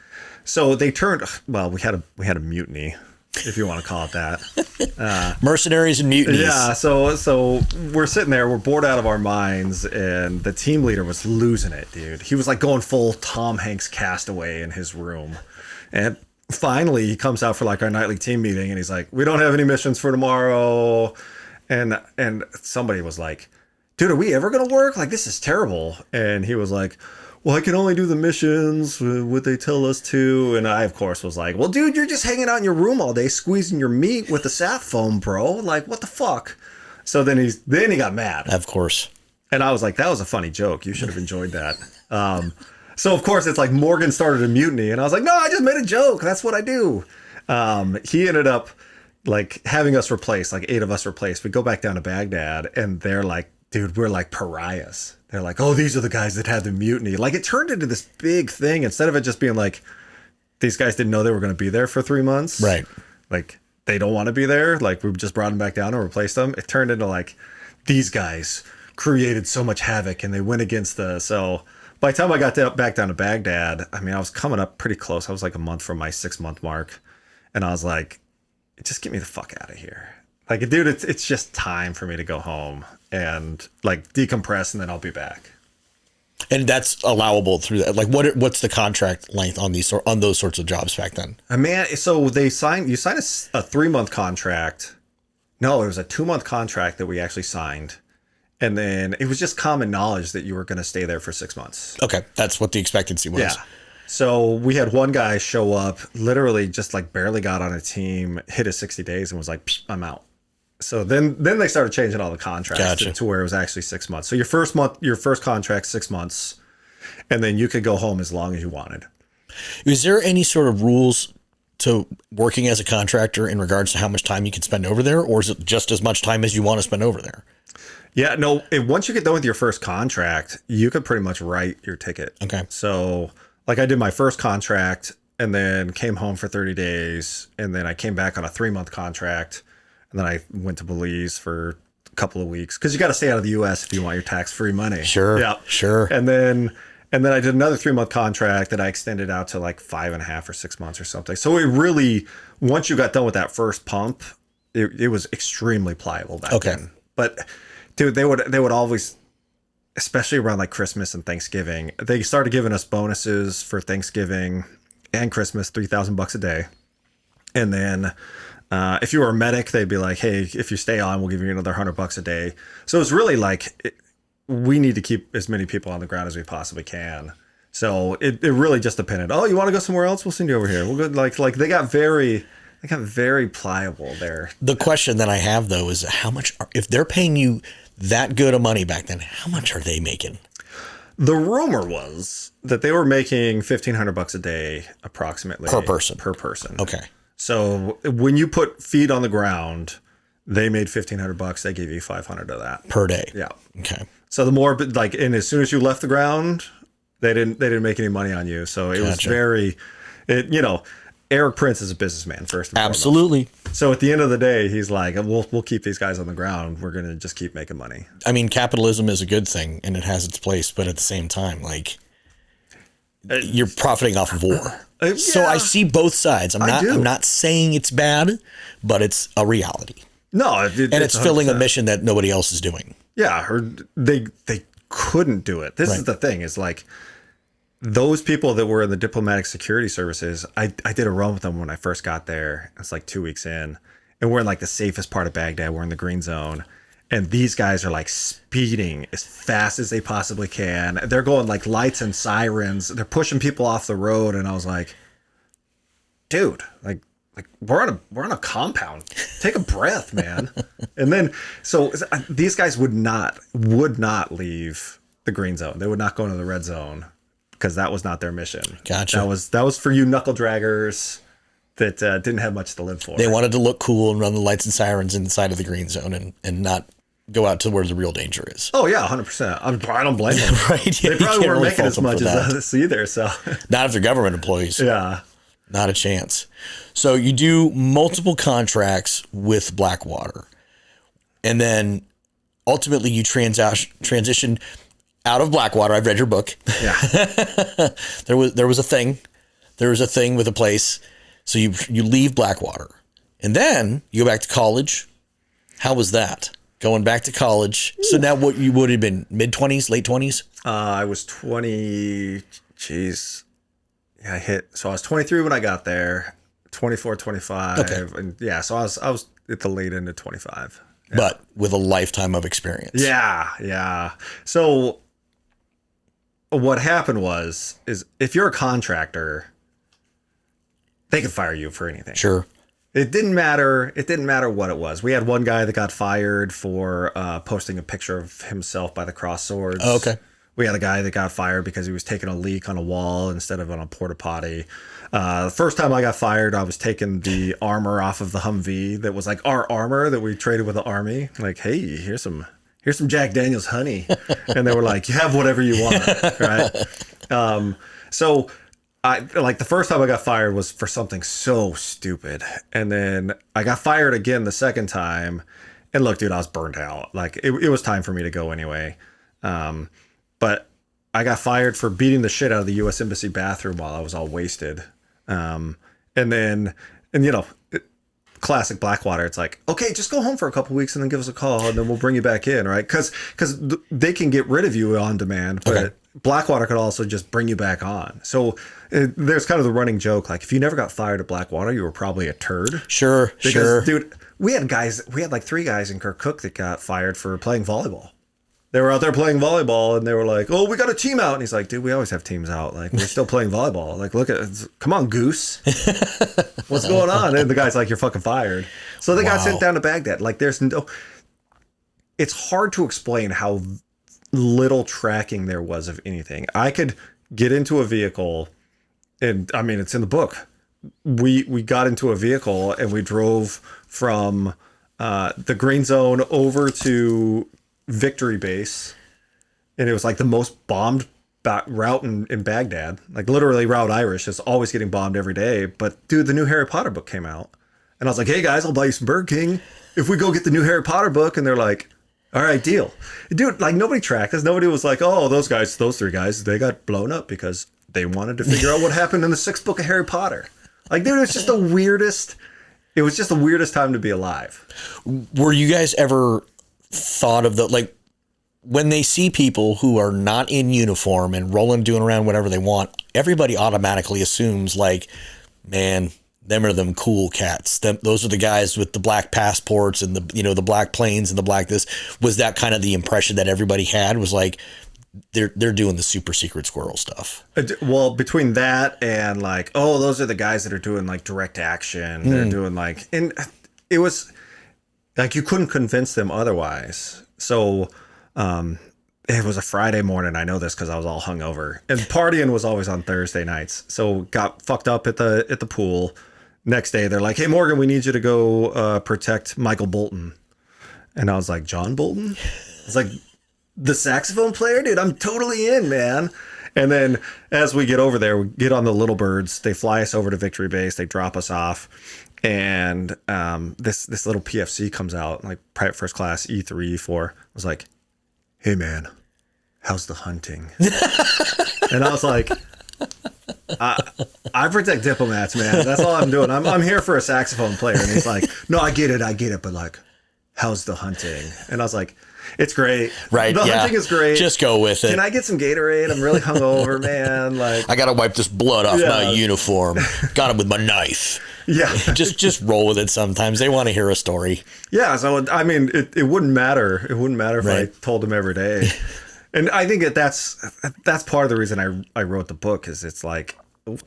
So they turned, well, we had a mutiny, if you want to call it that. Mercenaries and mutinies. Yeah, so we're sitting there, we're bored out of our minds, and the team leader was losing it, dude. He was like going full Tom Hanks Castaway in his room. And finally he comes out for like our nightly team meeting and he's like, we don't have any missions for tomorrow. And somebody was like, dude, are we ever going to work? Like, this is terrible. And he was like, well, I can only do the missions what they tell us to. And I, of course, was like, well, dude, you're just hanging out in your room all day, squeezing your meat with the sap foam, bro. Like, what the fuck? So then he got mad. Of course. And I was like, that was a funny joke. You should have enjoyed that. So, of course, it's like Morgan started a mutiny. And I was like, no, I just made a joke. That's what I do. He ended up like having us replaced, like 8 of us replaced. We go back down to Baghdad and they're like, dude, we're like pariahs. They're like, oh, these are the guys that had the mutiny. Like, it turned into this big thing instead of it just being like, these guys didn't know they were going to be there for 3 months. Right. Like, they don't want to be there. Like, we just brought them back down and replaced them. It turned into like, these guys created so much havoc and they went against so by the time I got back down to Baghdad, I mean, I was coming up pretty close. I was like a month from my 6-month mark. And I was like, just get me the fuck out of here. Like, dude, it's just time for me to go home and like decompress, and then I'll be back. And that's allowable through that. Like, what's the contract length on those sorts of jobs back then? Man, so you sign a 3-month contract. No, it was a 2-month contract that we actually signed. And then it was just common knowledge that you were going to stay there for 6 months. Okay. That's what the expectancy was. Yeah. So we had one guy show up, literally just like barely got on a team, hit his 60 days and was like, I'm out. So then they started changing all the contracts to where it was actually 6 months. So your first contract, 6 months, and then you could go home as long as you wanted. Is there any sort of rules to working as a contractor in regards to how much time you can spend over there, or is it just as much time as you want to spend over there? Yeah, no, once you get done with your first contract, you could pretty much write your ticket. Okay. So like I did my first contract and then came home for 30 days. And then I came back on a 3-month contract. And then I went to Belize for a couple of weeks because you got to stay out of the U.S. if you want your tax-free money. Sure. Yeah. Sure. And then I did another 3-month contract that I extended out to like 5.5 or 6 months or something. So it really, once you got done with that first pump, it was extremely pliable back then. But dude, they would always, especially around like Christmas and Thanksgiving, they started giving us bonuses for Thanksgiving and Christmas, $3,000 a day. And then if you were a medic, they'd be like, hey, if you stay on, we'll give you another $100 a day. So it's really like, we need to keep as many people on the ground as we possibly can. So it really just depended. Oh, you want to go somewhere else? We'll send you over here. We'll go like they got very pliable there. The question that I have though is how much, if they're paying you that good of money back then, how much are they making? The rumor was that they were making $1,500 a day approximately Per person. Okay. So when you put feet on the ground, they made $1,500. They gave you $500 of that per day. Yeah. Okay. So the more, like, and as soon as you left the ground, they didn't make any money on you. So it was very, Eric Prince is a businessman first and Absolutely. foremost. So at the end of the day, he's like, we'll keep these guys on the ground. We're going to just keep making money. I mean, capitalism is a good thing and it has its place, but at the same time, like, you're profiting off of war. Yeah, so I see both sides. I'm not saying it's bad, but it's a reality. No, it's filling 100%. A mission that nobody else is doing. Yeah, or they couldn't do it. This is the thing, is like those people that were in the diplomatic security services, I did a run with them when I first got there. It's like 2 weeks in, and we're in like the safest part of Baghdad. We're in the green zone. And these guys are like speeding as fast as they possibly can. They're going like lights and sirens. They're pushing people off the road. And I was like, dude, like we're on a compound. Take a breath, man. And then, so these guys would not leave the green zone. They would not go into the red zone because that was not their mission. Gotcha. That was for you knuckle draggers that didn't have much to live for. They wanted to look cool and run the lights and sirens inside of the green zone and not go out to where the real danger is. Oh yeah, 100%. I don't blame them. Right? Yeah, they probably weren't making as much as us either. So not if they're government employees. Yeah, not a chance. So you do multiple contracts with Blackwater, and then ultimately you transition out of Blackwater. I've read your book. Yeah, there was a thing. There was a thing with a place. So you leave Blackwater, and then you go back to college. How was that? Going back to college. So now what you would have been mid-20s, late 20s? I was 20. Jeez. Yeah, so I was 23 when I got there, 24, 25. Okay. And yeah, so I was at the late end of 25. Yeah. But with a lifetime of experience. Yeah. So what happened is if you're a contractor, they could fire you for anything. Sure. It didn't matter. It didn't matter what it was. We had one guy that got fired for posting a picture of himself by the cross swords. Oh, okay. We had a guy that got fired because he was taking a leak on a wall instead of on a porta potty. The first time I got fired, I was taking the armor off of the Humvee that was like our armor that we traded with the army. Like, hey, here's some Jack Daniels honey, and they were like, you have whatever you want, right? So. The first time I got fired was for something so stupid. And then I got fired again the second time. And look, dude, I was burnt out. Like it was time for me to go anyway. But I got fired for beating the shit out of the U.S. Embassy bathroom while I was all wasted. Classic Blackwater. It's like, okay, just go home for a couple weeks and then give us a call and then we'll bring you back in, right? Because they can get rid of you on demand, but okay. Blackwater could also just bring you back on. So there's kind of the running joke, like if you never got fired at Blackwater, you were probably a turd. Sure. Dude, we had like 3 guys in Kirkuk that got fired for playing volleyball. They were out there playing volleyball and they were like, oh, we got a team out. And he's like, dude, we always have teams out. Like, we're still playing volleyball. Like, come on, goose. What's going on? And the guy's like, you're fucking fired. So they got sent down to Baghdad. Like, it's hard to explain how little tracking there was of anything. I could get into a vehicle and I mean, it's in the book. we got into a vehicle and we drove from the green zone over to Victory Base, and it was like the most bombed route in Baghdad. Like literally, Route Irish is always getting bombed every day. But dude, the new Harry Potter book came out, and I was like, "Hey guys, I'll buy you some Burger King if we go get the new Harry Potter book." And they're like, "All right, deal." Dude, like nobody tracked us. Nobody was like, "Oh, those three guys, they got blown up because they wanted to figure out what happened in the sixth book of Harry Potter." Like, dude, it's just the weirdest. It was just the weirdest time to be alive. Were you guys ever thought of like when they see people who are not in uniform and rolling, doing around whatever they want, everybody automatically assumes like, man, them are them cool cats. Those are the guys with the black passports and the black planes and the black this. Was that kind of the impression that everybody had, was like, they're doing the super secret squirrel stuff? Well, between that and like, oh, those are the guys that are doing like direct action. They're doing like, and it was like you couldn't convince them otherwise. So it was a Friday morning. I know this because I was all hungover, and partying was always on Thursday nights. So got fucked up at the pool. Next day, they're like, "Hey Morgan, we need you to go protect Michael Bolton." And I was like, "John Bolton?" It's like, the saxophone player, dude, I'm totally in, man. And then as we get over there, we get on the little birds. They fly us over to Victory Base. They drop us off. And this little PFC comes out, like private first class, E3, E4. I was like, "Hey, man, how's the hunting?" And I was like, I protect diplomats, man. That's all I'm doing. I'm here for a saxophone player. And he's like, "No, I get it. But like, how's the hunting?" And I was like, "It's great. Right. The hunting is great. Just go with it. Can I get some Gatorade? I'm really hungover, man. Like, I got to wipe this blood off my uniform. Got it with my knife." Yeah. just roll with it sometimes. They want to hear a story. Yeah. So, I mean, it wouldn't matter. It wouldn't matter if I told them every day. And I think that's part of the reason I wrote the book, is it's like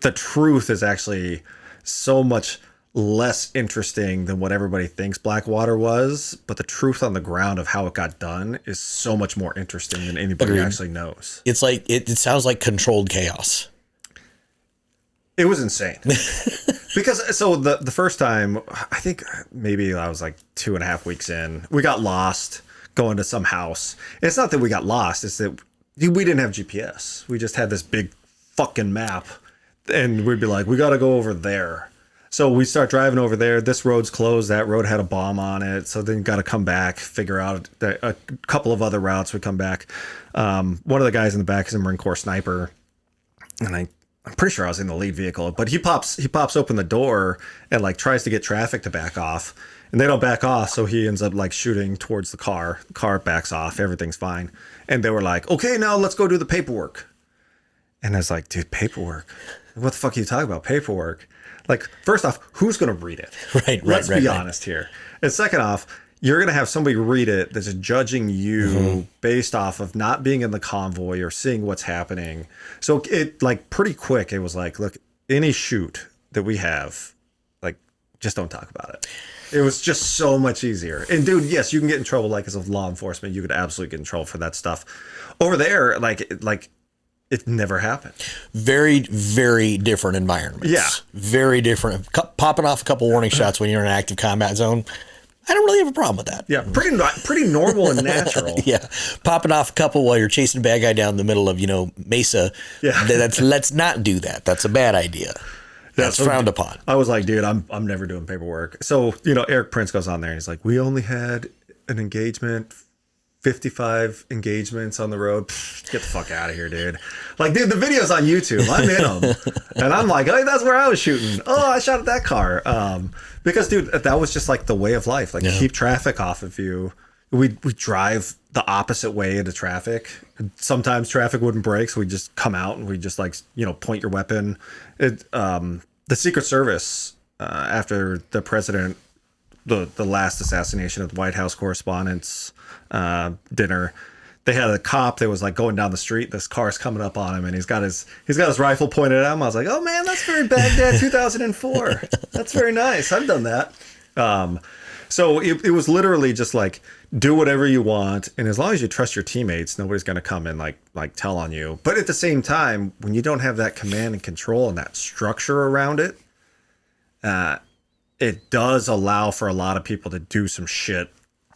the truth is actually so much less interesting than what everybody thinks Blackwater was, but the truth on the ground of how it got done is so much more interesting than anybody actually knows. It's like it sounds like controlled chaos. It was insane. Because so the first time, I think maybe I was like 2.5 weeks in, we got lost going to some house. And it's not that we got lost, it's that we didn't have GPS. We just had this big fucking map, and we'd be like, "We got to go over there." So we start driving over there. This road's closed. That road had a bomb on it. So then you got to come back, figure out a couple of other routes. We come back. One of the guys in the back is a Marine Corps sniper, and I'm pretty sure I was in the lead vehicle. But he pops open the door and like tries to get traffic to back off, and they don't back off. So he ends up like shooting towards the car. The car backs off. Everything's fine. And they were like, "Okay, now let's go do the paperwork." And I was like, "Dude, paperwork? What the fuck are you talking about? Paperwork?" Like, first off, who's going to read it? Right. Let's be honest here. And second off, you're going to have somebody read it that's judging you based off of not being in the convoy or seeing what's happening. So it like pretty quick, it was like, look, any shoot that we have, like, just don't talk about it. It was just so much easier. And dude, yes, you can get in trouble like as a law enforcement. You could absolutely get in trouble for that stuff. Over there, like it never happened. Very, very different environments. Yeah. Very different. Popping off a couple warning shots when you're in an active combat zone, I don't really have a problem with that. Yeah, pretty normal and natural. Yeah. Popping off a couple while you're chasing a bad guy down the middle of, Mesa. Yeah. Let's not do that. That's a bad idea. That's frowned upon. I was like, dude, I'm never doing paperwork. So, Eric Prince goes on there and he's like, "We only had an engagement, 55 engagements on the road." Pfft, get the fuck out of here, dude. Like, dude, the video's on YouTube. I'm in them. And I'm like, "Oh, that's where I was shooting. Oh, I shot at that car." Because, dude, that was just like the way of life. Like, keep traffic off of you. We drive the opposite way into traffic. Sometimes traffic wouldn't break, so we just come out and we just like, point your weapon. The Secret Service, after the president, the last assassination of the White House Correspondents' dinner, they had a cop that was like going down the street. This car's coming up on him, and he's got his rifle pointed at him. I was like, "Oh man, that's very Baghdad 2004. That's very nice. I've done that." So it was literally just like, do whatever you want, and as long as you trust your teammates, nobody's going to come and like tell on you. But at the same time, when you don't have that command and control and that structure around it, it does allow for a lot of people to do some shit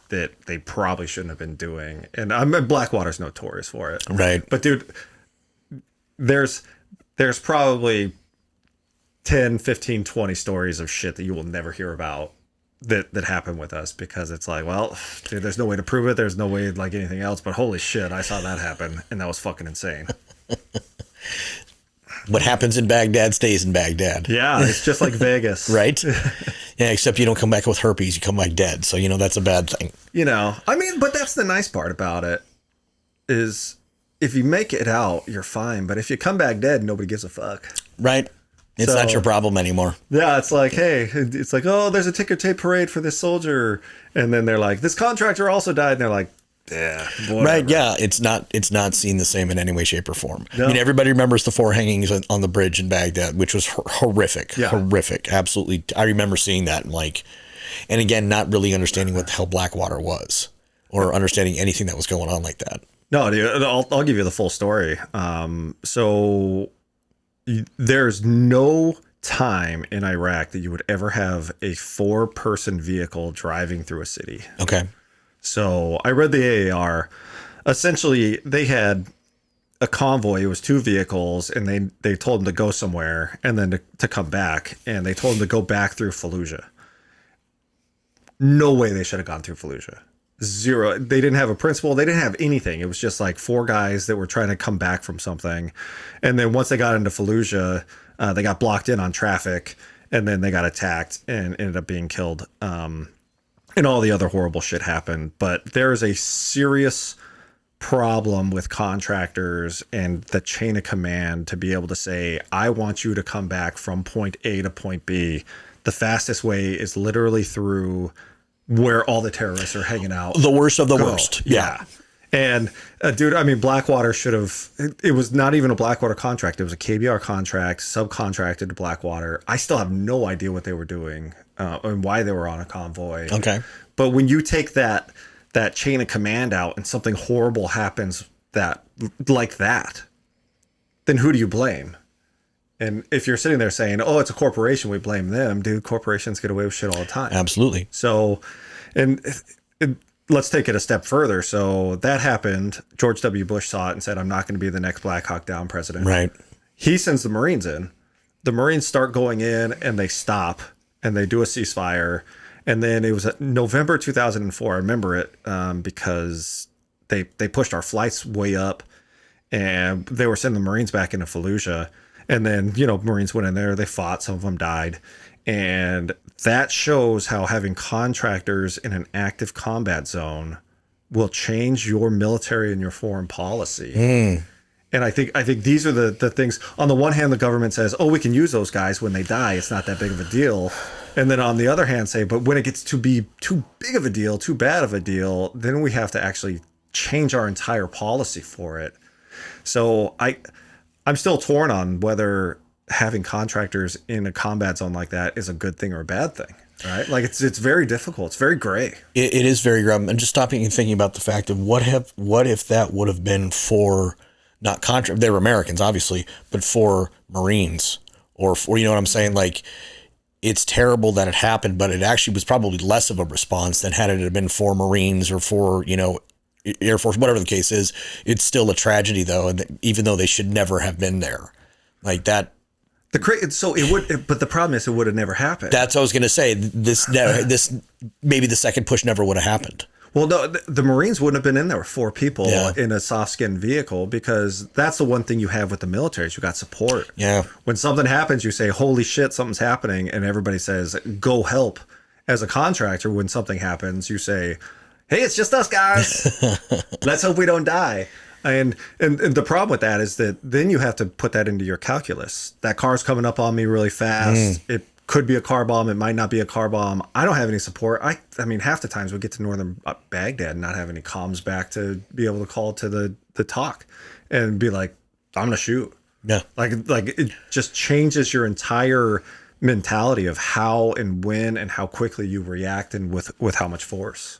that they probably shouldn't have been doing. And Blackwater's notorious for it. Right. But dude, there's probably 10, 15, 20 stories of shit that you will never hear about that happened with us, because it's like, well, dude, there's no way to prove it. There's no way like anything else, but holy shit, I saw that happen, and that was fucking insane. What happens in Baghdad stays in Baghdad. Yeah, it's just like Vegas. Right? Yeah, except you don't come back with herpes. You come back dead. So, that's a bad thing. I mean, but that's the nice part about it, is if you make it out, you're fine. But if you come back dead, nobody gives a fuck. Right. It's not your problem anymore. Yeah, it's like, hey, it's like, oh, there's a ticker tape parade for this soldier. And then they're like, this contractor also died. And they're like, yeah, whatever. Right, yeah. It's not seen the same in any way, shape, or form. No. I mean, everybody remembers the 4 hangings on the bridge in Baghdad, which was horrific. Yeah. Horrific. Absolutely. I remember seeing that and again, not really understanding what the hell Blackwater was, or understanding anything that was going on like that. No, dude, I'll give you the full story. So there's no time in Iraq that you would ever have a 4-person vehicle driving through a city. Okay. So I read the AAR. Essentially, they had a convoy. It was 2 vehicles, and they told them to go somewhere and then to come back. And they told them to go back through Fallujah. No way they should have gone through Fallujah. Zero. They didn't have a principal. They didn't have anything. It was just like 4 guys that were trying to come back from something. And then once they got into Fallujah, they got blocked in on traffic, and then they got attacked and ended up being killed. And all the other horrible shit happened. But there is a serious problem with contractors and the chain of command to be able to say, I want you to come back from point A to point B. The fastest way is literally through where all the terrorists are hanging out. The worst of the worst. Yeah. And dude, I mean, Blackwater should have, it was not even a Blackwater contract. It was a KBR contract, subcontracted to Blackwater. I still have no idea what they were doing and why they were on a convoy. Okay. But when you take that chain of command out and something horrible happens like that, then who do you blame? And if you're sitting there saying, oh, it's a corporation, we blame them, dude, corporations get away with shit all the time. Absolutely. So, and let's take it a step further. So that happened. George W. Bush saw it and said, I'm not going to be the next Black Hawk Down president. Right. He sends the Marines in. The Marines start going in and they stop and they do a ceasefire. And then it was November 2004. I remember it because they pushed our flights way up and they were sending the Marines back into Fallujah. And then, Marines went in there, they fought, some of them died. And that shows how having contractors in an active combat zone will change your military and your foreign policy. And I think these are the things. On the one hand, the government says, oh, we can use those guys when they die. It's not that big of a deal. And then on the other hand, say, but when it gets to be too big of a deal, too bad of a deal, then we have to actually change our entire policy for it. So I'm still torn on whether having contractors in a combat zone like that is a good thing or a bad thing, right? Like it's very difficult. It's very gray. It is very gray. I'm just stopping and thinking about the fact of what if that would have been for not contract. They were Americans, obviously, but for Marines or for, you know what I'm saying? Like, it's terrible that it happened, but it actually was probably less of a response than had it have been for Marines or for, Air Force, whatever the case is. It's still a tragedy though. And even though they should never have been there like that. So it would, but the problem is it would have never happened. That's what I was going to say. This maybe the second push never would have happened. Well, no, the Marines wouldn't have been in there with 4 people in a soft skin vehicle, because that's the one thing you have with the military is you got support. Yeah. When something happens, you say, holy shit, something's happening. And everybody says, go help. As a contractor, when something happens, you say, hey, it's just us guys. Let's hope we don't die. And the problem with that is that then you have to put that into your calculus. That car's coming up on me really fast. It could be a car bomb. It might not be a car bomb. I don't have any support. I mean, half the times we get to northern Baghdad and not have any comms back to be able to call to the talk and be like, I'm going to shoot. Yeah. Like it just changes your entire mentality of how and when and how quickly you react and with how much force.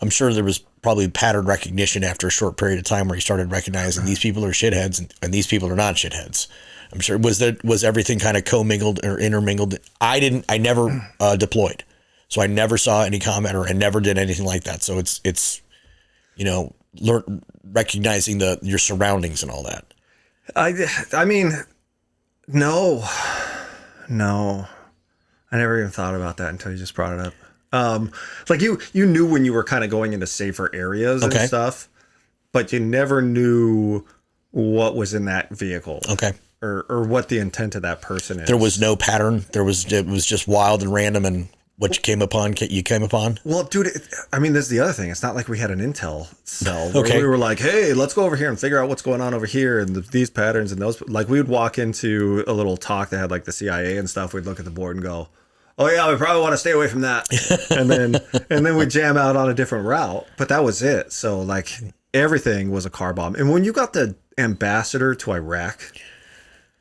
I'm sure there was probably pattern recognition after a short period of time where he started recognizing these people are shitheads and these people are not shitheads. I'm sure. Was everything kind of commingled or intermingled? I never deployed, so I never saw any comment or I never did anything like that. So it's recognizing your surroundings and all that. I mean, no, I never even thought about that until you just brought it up. Like you knew when you were kind of going into safer areas and stuff, but you never knew what was in that vehicle. Okay. Or what the intent of that person is. There was no pattern. It was just wild and random, and what you came upon. Well, dude, I mean, this is the other thing. It's not like we had an intel cell where we were like, hey, let's go over here and figure out what's going on over here and these patterns and those. Like, we would walk into a little talk that had like the CIA and stuff. We'd look at the board and go, oh yeah, we probably want to stay away from that. and then we'd jam out on a different route. But that was it. So like everything was a car bomb. And when you got the ambassador to Iraq,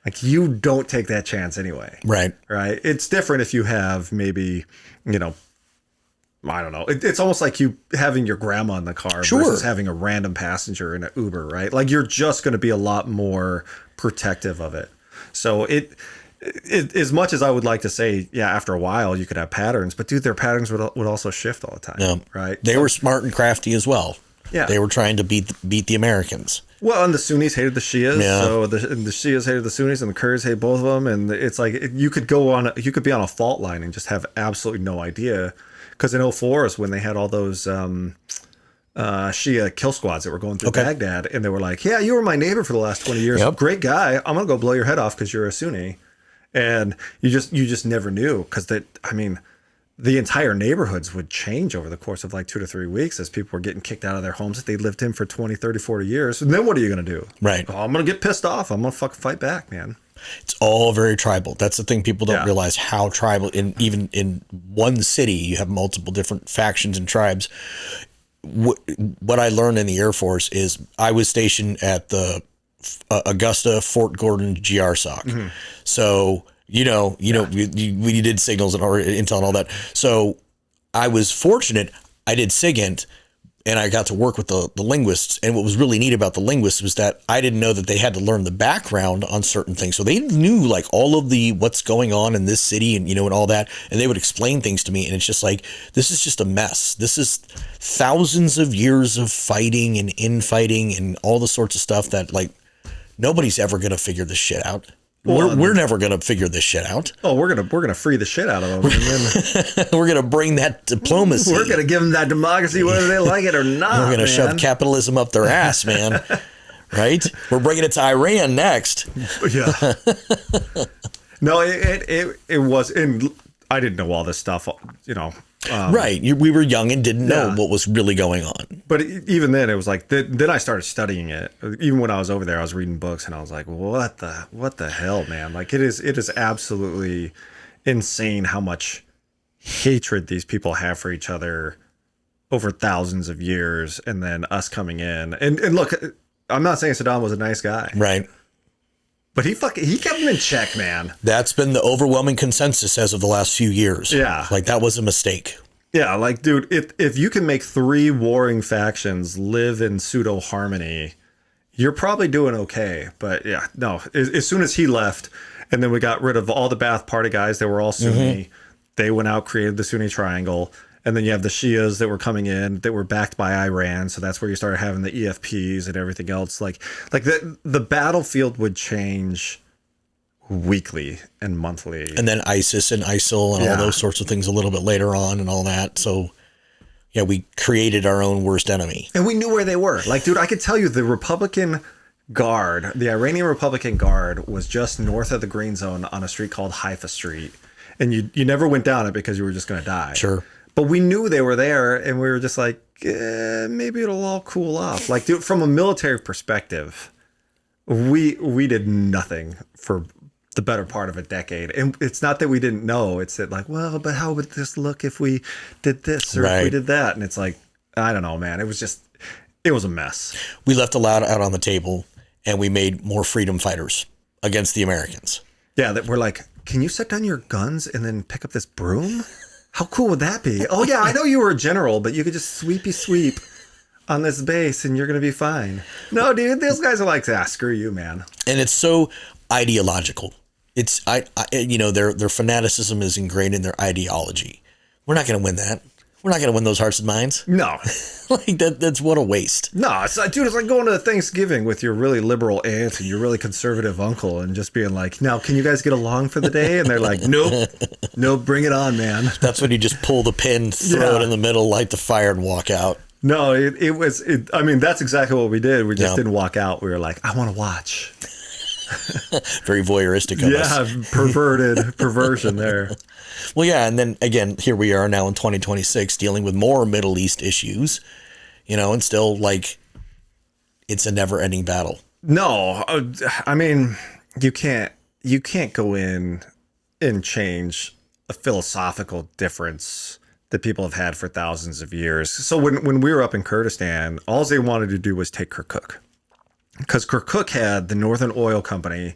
like, you don't take that chance anyway. Right. Right. It's different if you have maybe, I don't know. It's almost like you having your grandma in the car versus having a random passenger in an Uber, right? Like, you're just going to be a lot more protective of it. So it as much as I would like to say, yeah, after a while you could have patterns, but dude, their patterns would also shift all the time. Yeah. Right. They were smart and crafty as well. Yeah. They were trying to beat the Americans. Well, and the Sunnis hated the Shias, so the Shias hated the Sunnis, and the Kurds hate both of them. And it's like you could be on a fault line and just have absolutely no idea. Because in 2004 is when they had all those Shia kill squads that were going through Baghdad, and they were like, "Yeah, you were my neighbor for the last 20 years. Yep. Great guy. I'm gonna go blow your head off because you're a Sunni." And you just never knew, because the entire neighborhoods would change over the course of like 2 to 3 weeks as people were getting kicked out of their homes that they lived in for 20, 30, 40 years. And then what are you going to do? Right. Oh, I'm going to get pissed off. I'm going to fucking fight back, man. It's all very tribal. That's the thing. People don't realize how tribal, even in one city, you have multiple different factions and tribes. What I learned in the Air Force is I was stationed at the Augusta Fort Gordon GRSOC. Mm-hmm. So, we did signals and intel and all that. So I was fortunate. I did SIGINT, and I got to work with the linguists. And what was really neat about the linguists was that I didn't know that they had to learn the background on certain things. So they knew like all of what's going on in this city and, and all that. And they would explain things to me. And it's just like, this is just a mess. This is thousands of years of fighting and infighting and all the sorts of stuff that like nobody's ever going to figure this shit out. We're never going to figure this shit out. Oh, we're gonna free the shit out of them. And then we're going to bring that diplomacy. We're going to give them that democracy, whether they like it or not. We're going to shove capitalism up their ass, man. Right? We're bringing it to Iran next. Yeah. No, it was, and I didn't know all this stuff, right. We were young and didn't know what was really going on. But even then, it was like, then I started studying it. Even when I was over there, I was reading books and I was like, what the hell, man? Like, it is absolutely insane how much hatred these people have for each other over thousands of years. And then us coming in. And look, I'm not saying Saddam was a nice guy. Right. But he kept him in check, man. That's been the overwhelming consensus as of the last few years. Yeah. Like, that was a mistake. Yeah, like, dude, if you can make 3 warring factions live in pseudo harmony, you're probably doing okay. But yeah, no, as soon as he left, and then we got rid of all the Ba'ath Party guys that were all Sunni, they went out, created the Sunni Triangle. And then you have the Shias that were coming in that were backed by Iran. So that's where you started having the EFPs and everything else. Like the battlefield would change weekly and monthly. And then ISIS and ISIL and all those sorts of things a little bit later on and all that. So, yeah, we created our own worst enemy. And we knew where they were. Like, dude, I could tell you the Republican Guard, the Iranian Republican Guard was just north of the Green Zone on a street called Haifa Street. And you never went down it because you were just going to die. Sure. But we knew they were there, and we were just like, maybe it'll all cool off. Like, dude, from a military perspective, we did nothing for the better part of a decade. And it's not that we didn't know. It's that, like, well, but how would this look if we did this or if we did that? And it's like, I don't know, man. It was a mess. We left a lot out on the table, and we made more freedom fighters against the Americans. Yeah, that we're like, can you set down your guns and then pick up this broom? How cool would that be? Oh, yeah, I know you were a general, but you could just sweep on this base and you're going to be fine. No, dude, those guys are like, screw you, man. And it's so, ideological. It's their fanaticism is ingrained in their ideology. We're not going to win that. We're not going to win those hearts and minds. No. Like that's what a waste. No, it's like, dude, it's like going to Thanksgiving with your really liberal aunt and your really conservative uncle and just being like, now, can you guys get along for the day? And they're like, nope, bring it on, man. That's when you just pull the pin, throw it in the middle, light the fire, and walk out. No, I mean, that's exactly what we did. We just didn't walk out. We were like, I want to watch. Very voyeuristic of us. Perversion there. Well, yeah, and then again, here we are now in 2026 dealing with more Middle East issues, and still like it's a never-ending battle. No, I mean, you can't go in and change a philosophical difference that people have had for thousands of years. So when we were up in Kurdistan, all they wanted to do was take Kirkuk. Because Kirkuk had the Northern Oil Company.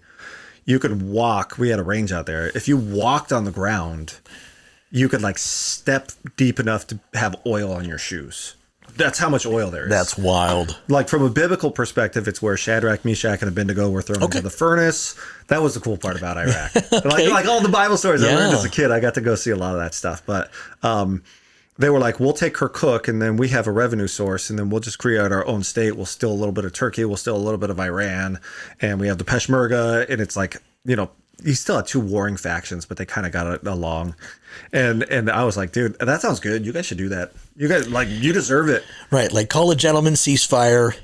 You could walk. We had a range out there. If you walked on the ground, you could like step deep enough to have oil on your shoes. That's how much oil there is. That's wild. Like from a biblical perspective, it's where Shadrach, Meshach, and Abednego were thrown into the furnace. That was the cool part about Iraq. Like all the Bible stories I learned as a kid, I got to go see a lot of that stuff. But they were like, we'll take Kirkuk and then we have a revenue source and then we'll just create our own state. We'll steal a little bit of Turkey. We'll steal a little bit of Iran. And we have the Peshmerga. And it's like, you still had two warring factions, but they kind of got along. And I was like, dude, that sounds good. You guys should do that. You guys, like, you deserve it. Right. Like, call a gentleman ceasefire,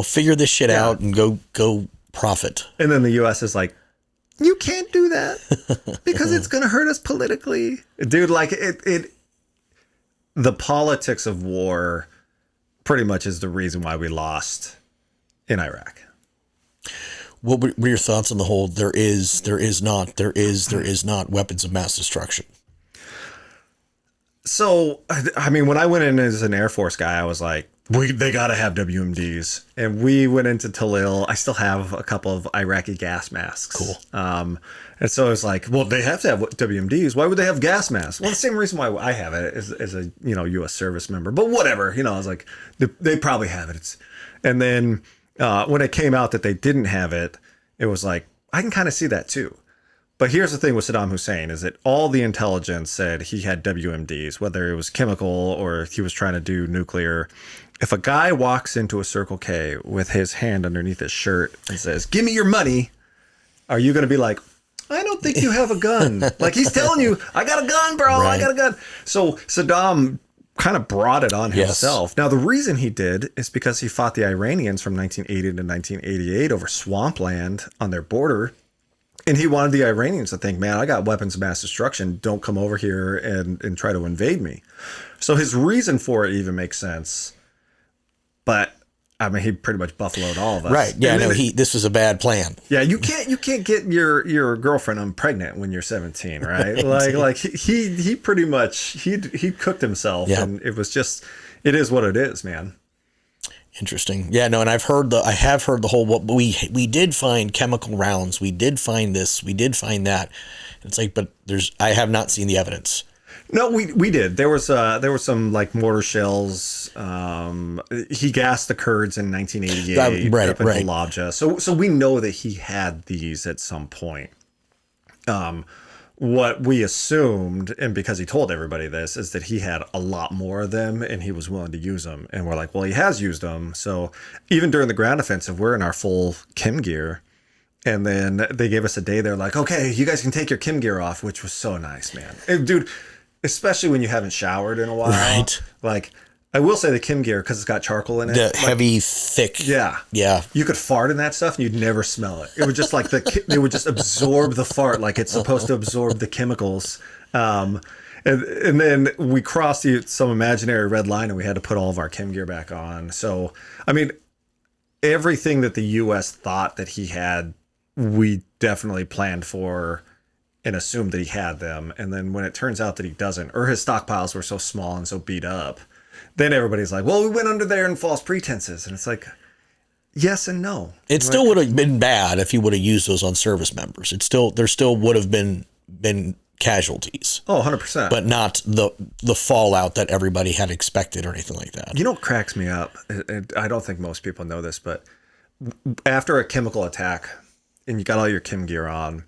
figure this shit out and go profit. And then the U.S. is like, you can't do that because it's going to hurt us politically. Dude, like, the politics of war pretty much is the reason why we lost in Iraq. What were your thoughts on the whole? There is not weapons of mass destruction. So, I mean, when I went in as an Air Force guy, I was like, they got to have WMDs. And we went into Talil. I still have a couple of Iraqi gas masks. Cool. And so it's like, well, they have to have WMDs. Why would they have gas masks? Well, the same reason why I have it as a U.S. service member. But whatever, I was like, they probably have it. And then when it came out that they didn't have it, it was like, I can kind of see that too. But here's the thing with Saddam Hussein is that all the intelligence said he had WMDs, whether it was chemical or if he was trying to do nuclear. If a guy walks into a Circle K with his hand underneath his shirt and says, give me your money, are you going to be like, I don't think you have a gun? Like he's telling you, I got a gun, bro. Right. I got a gun. So Saddam kind of brought it on himself. Yes. Now, the reason he did is because he fought the Iranians from 1980 to 1988 over swampland on their border. And he wanted the Iranians to think, man, I got weapons of mass destruction. Don't come over here and try to invade me. So his reason for it even makes sense. But I mean, he pretty much buffaloed all of us. Right. Yeah. No, this was a bad plan. Yeah. You can't get your girlfriend pregnant when you're 17, right? like he pretty much, he cooked himself and it is what it is, man. Interesting. Yeah, no, and I have heard the whole, what we did find chemical rounds. We did find this, we did find that. It's like, but I have not seen the evidence. No, we did. There was some like mortar shells. He gassed the Kurds in 1988 up in Fallujah. So we know that he had these at some point. What we assumed, and because he told everybody this, is that he had a lot more of them and he was willing to use them. And we're like, well, he has used them. So even during the ground offensive, we're in our full Kim gear. And then they gave us a day. They're like, okay, you guys can take your Kim gear off, which was so nice, man. And dude, especially when you haven't showered in a while. Right. Like, I will say the Kim gear, because it's got charcoal in it. The heavy, thick. Yeah. Yeah. You could fart in that stuff and you'd never smell it. It would just like they would just absorb the fart like it's supposed to absorb the chemicals. And then we crossed some imaginary red line and we had to put all of our Kim gear back on. So, I mean, everything that the U.S. thought that he had, we definitely planned for and assumed that he had them. And then when it turns out that he doesn't, or his stockpiles were so small and so beat up, then everybody's like, well, we went under there in false pretenses. And it's like, yes and no. It still would have been bad if he would have used those on service members. There still would have been casualties. Oh, 100%. But not the fallout that everybody had expected or anything like that. You know what cracks me up? And I don't think most people know this, but after a chemical attack, and you got all your Kim gear on,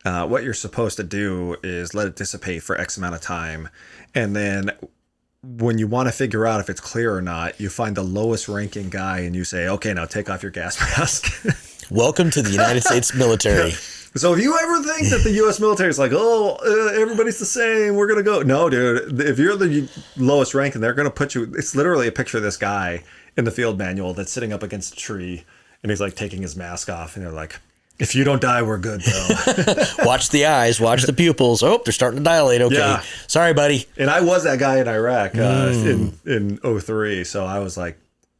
what you're supposed to do is let it dissipate for X amount of time. And then when you want to figure out if it's clear or not, you find the lowest ranking guy and you say, okay, now take off your gas mask. Welcome to the United States military. So if you ever think that the U.S. military is like, everybody's the same, we're going to go. No, dude, if you're the lowest ranking, they're going to put you. It's literally a picture of this guy in the field manual that's sitting up against a tree and he's like taking his mask off. And they're like, if you don't die, we're good, bro. Watch the eyes, watch the pupils. Oh, they're starting to dilate. Okay. Yeah. Sorry, buddy. And I was that guy in Iraq in 03. So I was like,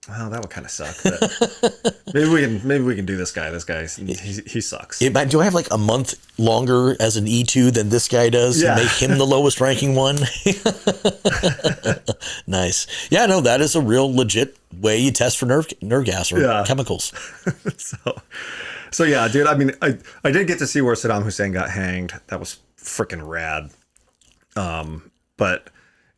well, that would kind of suck. But maybe we can do this guy. This guy, he sucks. Do I have like a month longer as an E2 than this guy does to make him the lowest ranking one? Nice. Yeah, no, that is a real legit way you test for nerve gas or chemicals. So yeah, dude. I mean, I did get to see where Saddam Hussein got hanged. That was freaking rad. But.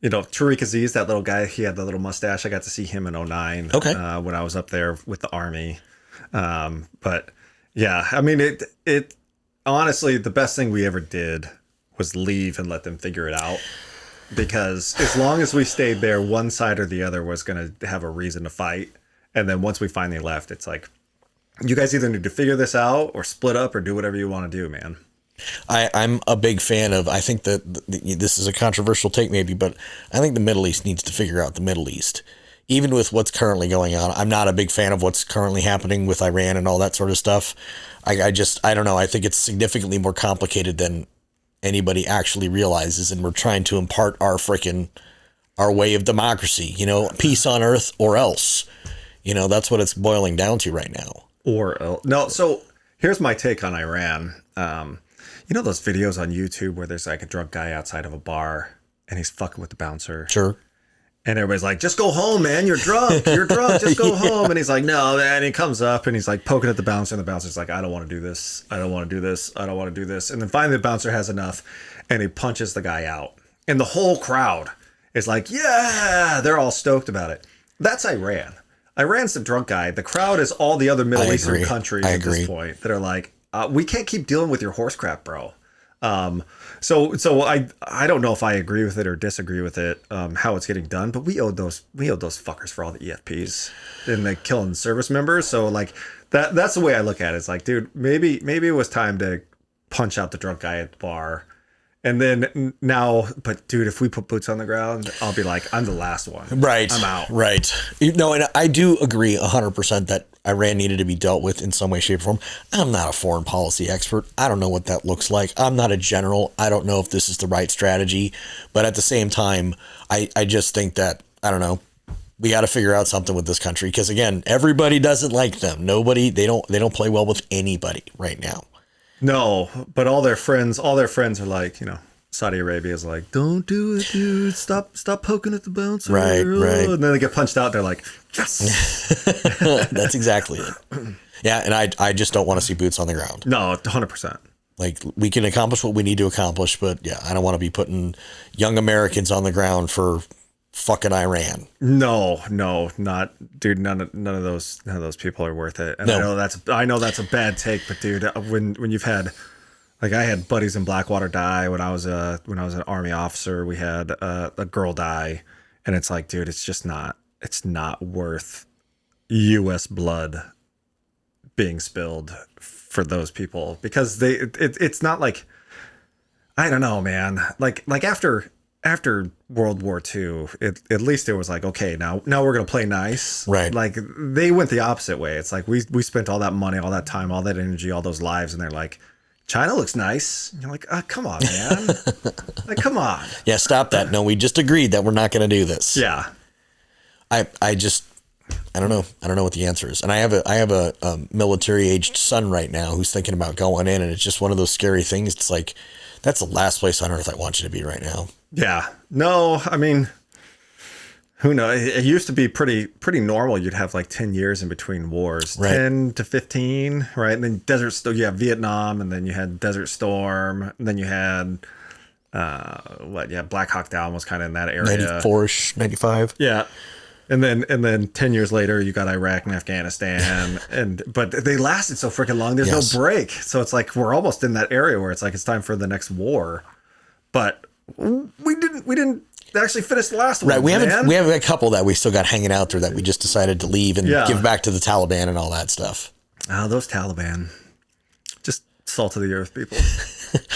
You know, Tariq Aziz, that little guy, he had the little mustache. I got to see him in 09 when I was up there with the Army. But yeah, I mean, it honestly, the best thing we ever did was leave and let them figure it out. Because as long as we stayed there, one side or the other was going to have a reason to fight. And then once we finally left, it's like, you guys either need to figure this out or split up or do whatever you want to do, man. I'm a big fan of, I think that this is a controversial take maybe, but I think the Middle East needs to figure out the Middle East. Even with what's currently going on, I'm not a big fan of what's currently happening with Iran and all that sort of stuff. I don't know. I think it's significantly more complicated than anybody actually realizes. And we're trying to impart our way of democracy, peace on earth or else, that's what it's boiling down to right now. No. So here's my take on Iran. You know those videos on YouTube where there's like a drunk guy outside of a bar and he's fucking with the bouncer? Sure. And everybody's like, just go home, man. You're drunk. Just go home. And he's like, no, man. And he comes up and he's like poking at the bouncer. And the bouncer's like, I don't want to do this. I don't want to do this. I don't want to do this. And then finally the bouncer has enough and he punches the guy out. And the whole crowd is like, yeah, they're all stoked about it. That's Iran. Iran's the drunk guy. The crowd is all the other Middle Eastern countries at this point that are like, we can't keep dealing with your horse crap, bro. So I don't know if I agree with it or disagree with it, how it's getting done, but we owed those fuckers for all the EFPs and the killing service members. So like that's the way I look at it. It's like, dude, maybe it was time to punch out the drunk guy at the bar. And then now, but dude, if we put boots on the ground, I'll be like, I'm the last one. Right. I'm out. Right. No, and I do agree 100% that Iran needed to be dealt with in some way, shape, or form. I'm not a foreign policy expert. I don't know what that looks like. I'm not a general. I don't know if this is the right strategy. But at the same time, I just think that, I don't know, we got to figure out something with this country. Because again, everybody doesn't like them. They don't play well with anybody right now. No, but all their friends are like, Saudi Arabia is like, don't do it, dude. Stop poking at the bouncer. Right. And then they get punched out. They're like, yes. That's exactly it. Yeah, and I just don't want to see boots on the ground. No, 100%. Like, we can accomplish what we need to accomplish, but yeah, I don't want to be putting young Americans on the ground for fucking Iran. No, not, dude. None of those people are worth it. And no. I know that's a bad take, but dude, when you've had, like, I had buddies in Blackwater die when I was an Army officer. We had a girl die, and it's like, dude, it's not worth U.S. blood being spilled for those people, because it's not like, I don't know, man. Like after World War II, at least it was like, okay, now we're going to play nice. Right. Like, they went the opposite way. It's like we spent all that money, all that time, all that energy, all those lives, and they're like, China looks nice. And you're like, come on, man. Like, come on. Yeah, stop that. No, we just agreed that we're not going to do this. Yeah. I don't know. I don't know what the answer is. And I have a military-aged son right now who's thinking about going in, and it's just one of those scary things. It's like, that's the last place on earth I want you to be right now. Yeah. No, I mean, who knows? It used to be pretty normal. You'd have like 10 years in between wars, right. 10 to 15, right? And then you have Vietnam, and then you had Desert Storm, and then you had Black Hawk Down was kind of in that area. 94-ish, 95. Yeah. And then 10 years later, you got Iraq and Afghanistan, but they lasted so freaking long. There's no break, so it's like we're almost in that area where it's like it's time for the next war. But we didn't actually finish the last one. Right, we have a couple that we still got hanging out there that we just decided to leave and give back to the Taliban and all that stuff. Oh, those Taliban, just salt of the earth people.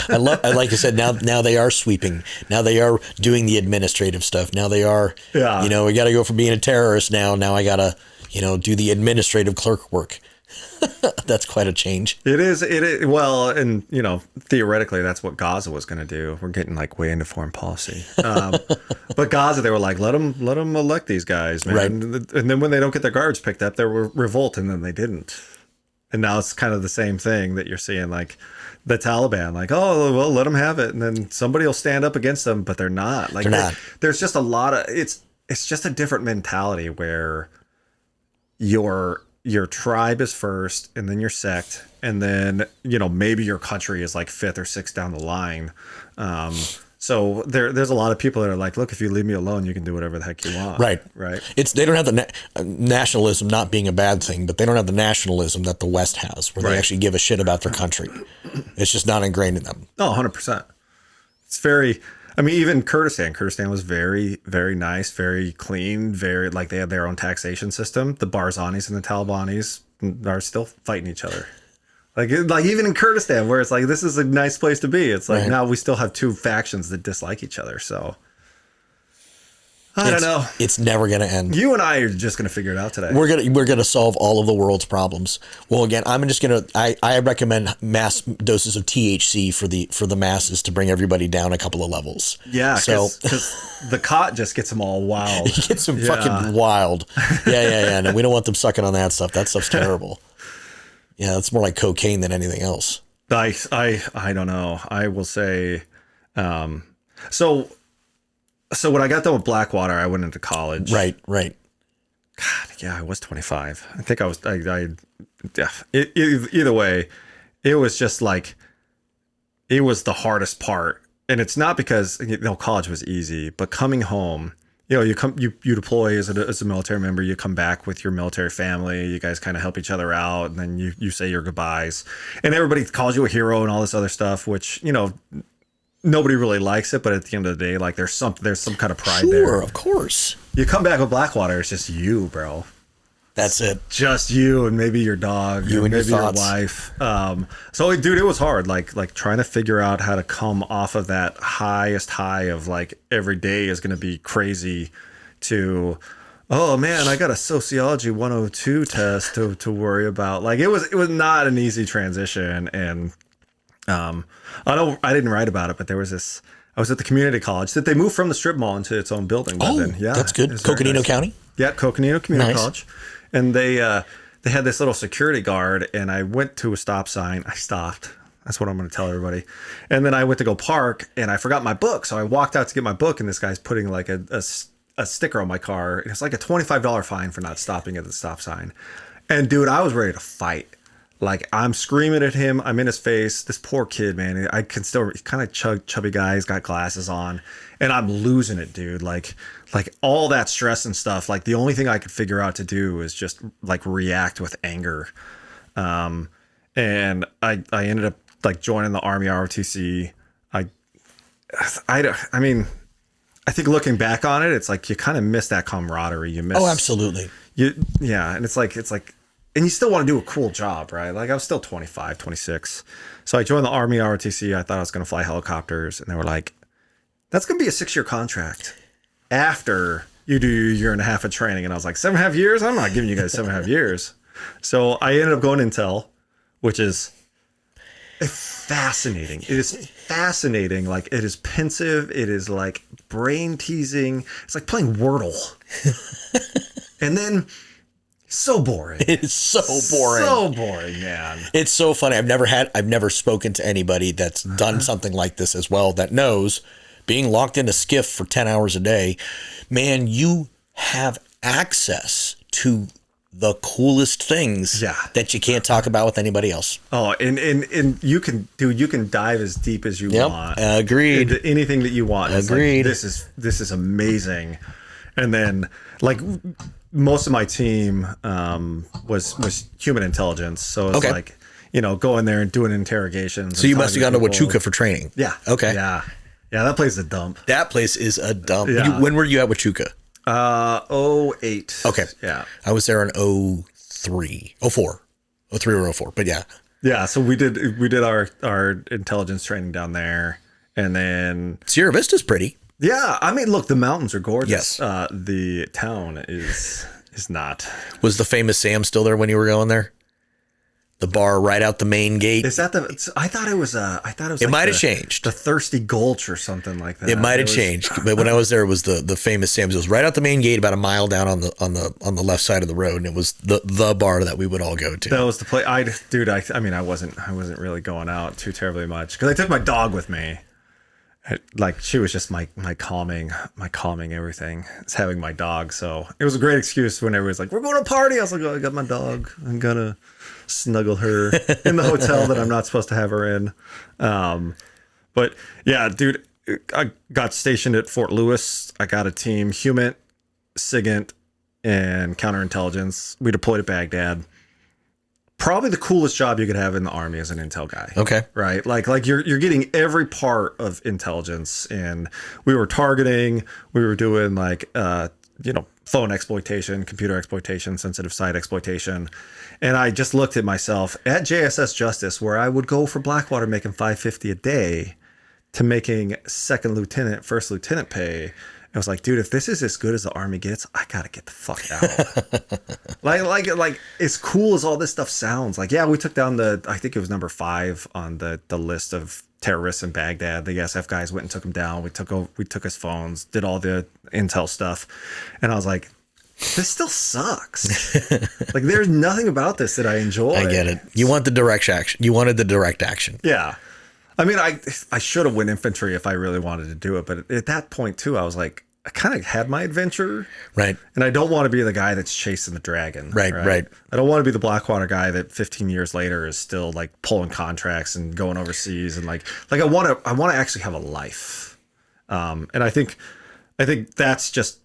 Like I said, now they are sweeping. Now they are doing the administrative stuff. Now they are, we got to go from being a terrorist now. Now I got to, do the administrative clerk work. That's quite a change. It is. Well, and theoretically, that's what Gaza was going to do. We're getting like way into foreign policy. But Gaza, they were like, let them elect these guys, man. Right. And then when they don't get their garbage picked up, they were revolt, and then they didn't. And now it's kind of the same thing that you're seeing, like the Taliban, like, oh, well, let them have it. And then somebody will stand up against them, but they're not. Like, there's just a lot of, it's just a different mentality where your tribe is first, and then your sect, and then, maybe your country is like fifth or sixth down the line. So there's a lot of people that are like, look, if you leave me alone, you can do whatever the heck you want. Right. They don't have the nationalism not being a bad thing, but they don't have the nationalism that the West has, where they actually give a shit about their country. It's just not ingrained in them. Oh, 100%. It's very, even Kurdistan was very, very nice, very clean, very, like, they had their own taxation system. The Barzanis and the Talibanis are still fighting each other. Like even in Kurdistan, where it's like, this is a nice place to be. It's like, now we still have two factions that dislike each other. So I don't know. It's never going to end. You and I are just going to figure it out today. We're going to solve all of the world's problems. Well, again, I'm just going to, I recommend mass doses of THC for the masses to bring everybody down a couple of levels. Yeah. So because the cot just gets them all wild. It gets them fucking wild. Yeah. No, we don't want them sucking on that stuff. That stuff's terrible. Yeah, it's more like cocaine than anything else. I don't know. I will say, so when I got done with Blackwater, I went into college. Right. God, yeah, I was 25. I think I was. Either way, it was just like, it was the hardest part, and it's not because college was easy, but coming home. You deploy as a military member, you come back with your military family, you guys kind of help each other out, and then you say your goodbyes, and everybody calls you a hero and all this other stuff, which, nobody really likes it, but at the end of the day, like, there's some kind of pride there. Sure, of course. You come back with Blackwater, it's just you, bro. That's it. Just you and maybe your dog, you and maybe your your wife. So, dude, it was hard. Like trying to figure out how to come off of that highest high of like every day is going to be crazy to, oh man, I got a sociology 102 test to worry about. Like it was not an easy transition. And I didn't write about it, but there was this. I was at the community college that they moved from the strip mall into its own building. Oh, yeah, that's good. Coconino County. Yeah, Coconino Community College. And they had this little security guard, and I went to a stop sign. I stopped. That's what I'm going to tell everybody. And then I went to go park, and I forgot my book. So I walked out to get my book, and this guy's putting like a sticker on my car. It's like a $25 fine for not stopping at the stop sign. And dude, I was ready to fight. Like, I'm screaming at him. I'm in his face. This poor kid, man. I can still, kind of chubby guy. He's got glasses on, and I'm losing it, dude. Like all that stress and stuff. Like, the only thing I could figure out to do is just like react with anger. And I ended up like joining the Army ROTC. I mean, I think looking back on it, it's like you kind of miss that camaraderie. You miss. Oh, absolutely. And it's like. And you still want to do a cool job, right? Like, I was still 25, 26. So I joined the Army ROTC. I thought I was going to fly helicopters. And they were like, that's going to be a 6-year contract after you do your year and a half of training. And I was like, 7.5 years? I'm not giving you guys 7.5 years. So I ended up going Intel, which is fascinating. It is fascinating. Like, it is pensive. It is like brain teasing. It's like playing Wordle. And then... so boring. It is so boring. So boring, man. It's so funny. I've never spoken to anybody that's done something like this as well that knows being locked in a skiff for 10 hours a day, man, you have access to the coolest things that you can't talk about with anybody else. Oh, and you can dive as deep as you want. Agreed. Into anything that you want. Agreed. Like, this is amazing. And then like most of my team was human intelligence. So it's like, you know, going there and doing interrogations. So you must have gone to Huachuca for training. Yeah. Okay. Yeah. Yeah. That place is a dump. That place is a dump. Yeah. When were you at Huachuca? 08. Okay. Yeah. I was there in 03, 04, 03 or 04, but yeah. Yeah. So we did our intelligence training down there, and then Sierra Vista's pretty. Yeah, I mean, look, the mountains are gorgeous. Yes. The town is not. Was the famous Sam still there when you were going there? The bar right out the main gate. Is that I thought it was. It like might have changed. The Thirsty Gulch or something like that. It might have changed, but when I was there, it was the famous Sam's. It was right out the main gate, about a mile down on the left side of the road, and it was the bar that we would all go to. That was the place. I mean, I wasn't really going out too terribly much because I took my dog with me. Like she was just my calming everything. It's having my dog, so it was a great excuse when everyone's like, "We're going to a party." I was like, "Oh, I got my dog. I'm gonna snuggle her in the hotel that I'm not supposed to have her in." But yeah, dude, I got stationed at Fort Lewis. I got a team, HUMINT, SIGINT, and counterintelligence. We deployed at Baghdad. Probably the coolest job you could have in the Army as an intel guy. Okay. Right. Like you're getting every part of intelligence, and we were targeting, we were doing like, phone exploitation, computer exploitation, sensitive site exploitation. And I just looked at myself at JSS Justice, where I would go for Blackwater making $550 a day to making second lieutenant, first lieutenant pay. I was like, dude, if this is as good as the Army gets, I gotta get the fuck out. like as cool as all this stuff sounds. Like, yeah, we took down I think it was number 5 on the list of terrorists in Baghdad. The SF guys went and took him down. We took his phones, did all the intel stuff, and I was like, this still sucks. Like, there's nothing about this that I enjoy. I get it. You want the direct action. You wanted the direct action. Yeah. I mean, I should have went infantry if I really wanted to do it, but at that point too, I was like, I kind of had my adventure, right? And I don't want to be the guy that's chasing the dragon, right? I don't want to be the Blackwater guy that 15 years later is still like pulling contracts and going overseas, and like I want to actually have a life, and I think that's just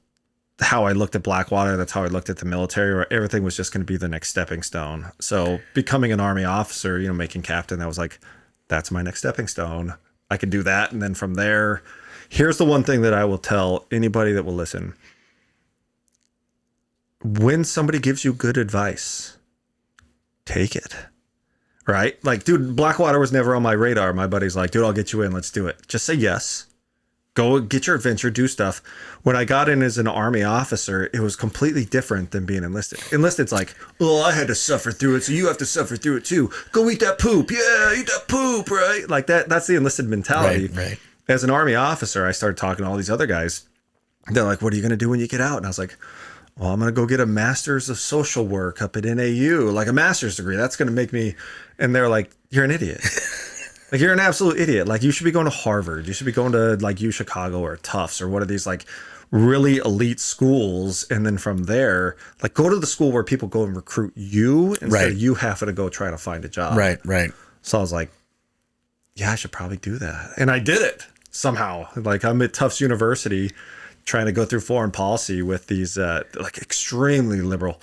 how I looked at Blackwater. That's how I looked at the military, where everything was just going to be the next stepping stone. So becoming an Army officer, making captain, that was like, that's my next stepping stone. I can do that. And then from there, here's the one thing that I will tell anybody that will listen. When somebody gives you good advice, take it. Right? Like, dude, Blackwater was never on my radar. My buddy's like, dude, I'll get you in. Let's do it. Just say yes. Go get your adventure, do stuff. When I got in as an Army officer, it was completely different than being enlisted. Enlisted's like, oh, I had to suffer through it, so you have to suffer through it too. Go eat that poop. Yeah, eat that poop, right? Like that's the enlisted mentality. Right. As an Army officer, I started talking to all these other guys. They're like, what are you going to do when you get out? And I was like, well, I'm going to go get a master's of social work up at NAU, like a master's degree. That's going to make me. And they're like, you're an idiot. Like, you're an absolute idiot. Like, you should be going to Harvard. You should be going to like Chicago or Tufts or one of these like really elite schools. And then from there, like, go to the school where people go and recruit you instead of you having to go try to find a job. Right. So I was like, yeah, I should probably do that. And I did it somehow. Like, I'm at Tufts University trying to go through foreign policy with these like extremely liberal.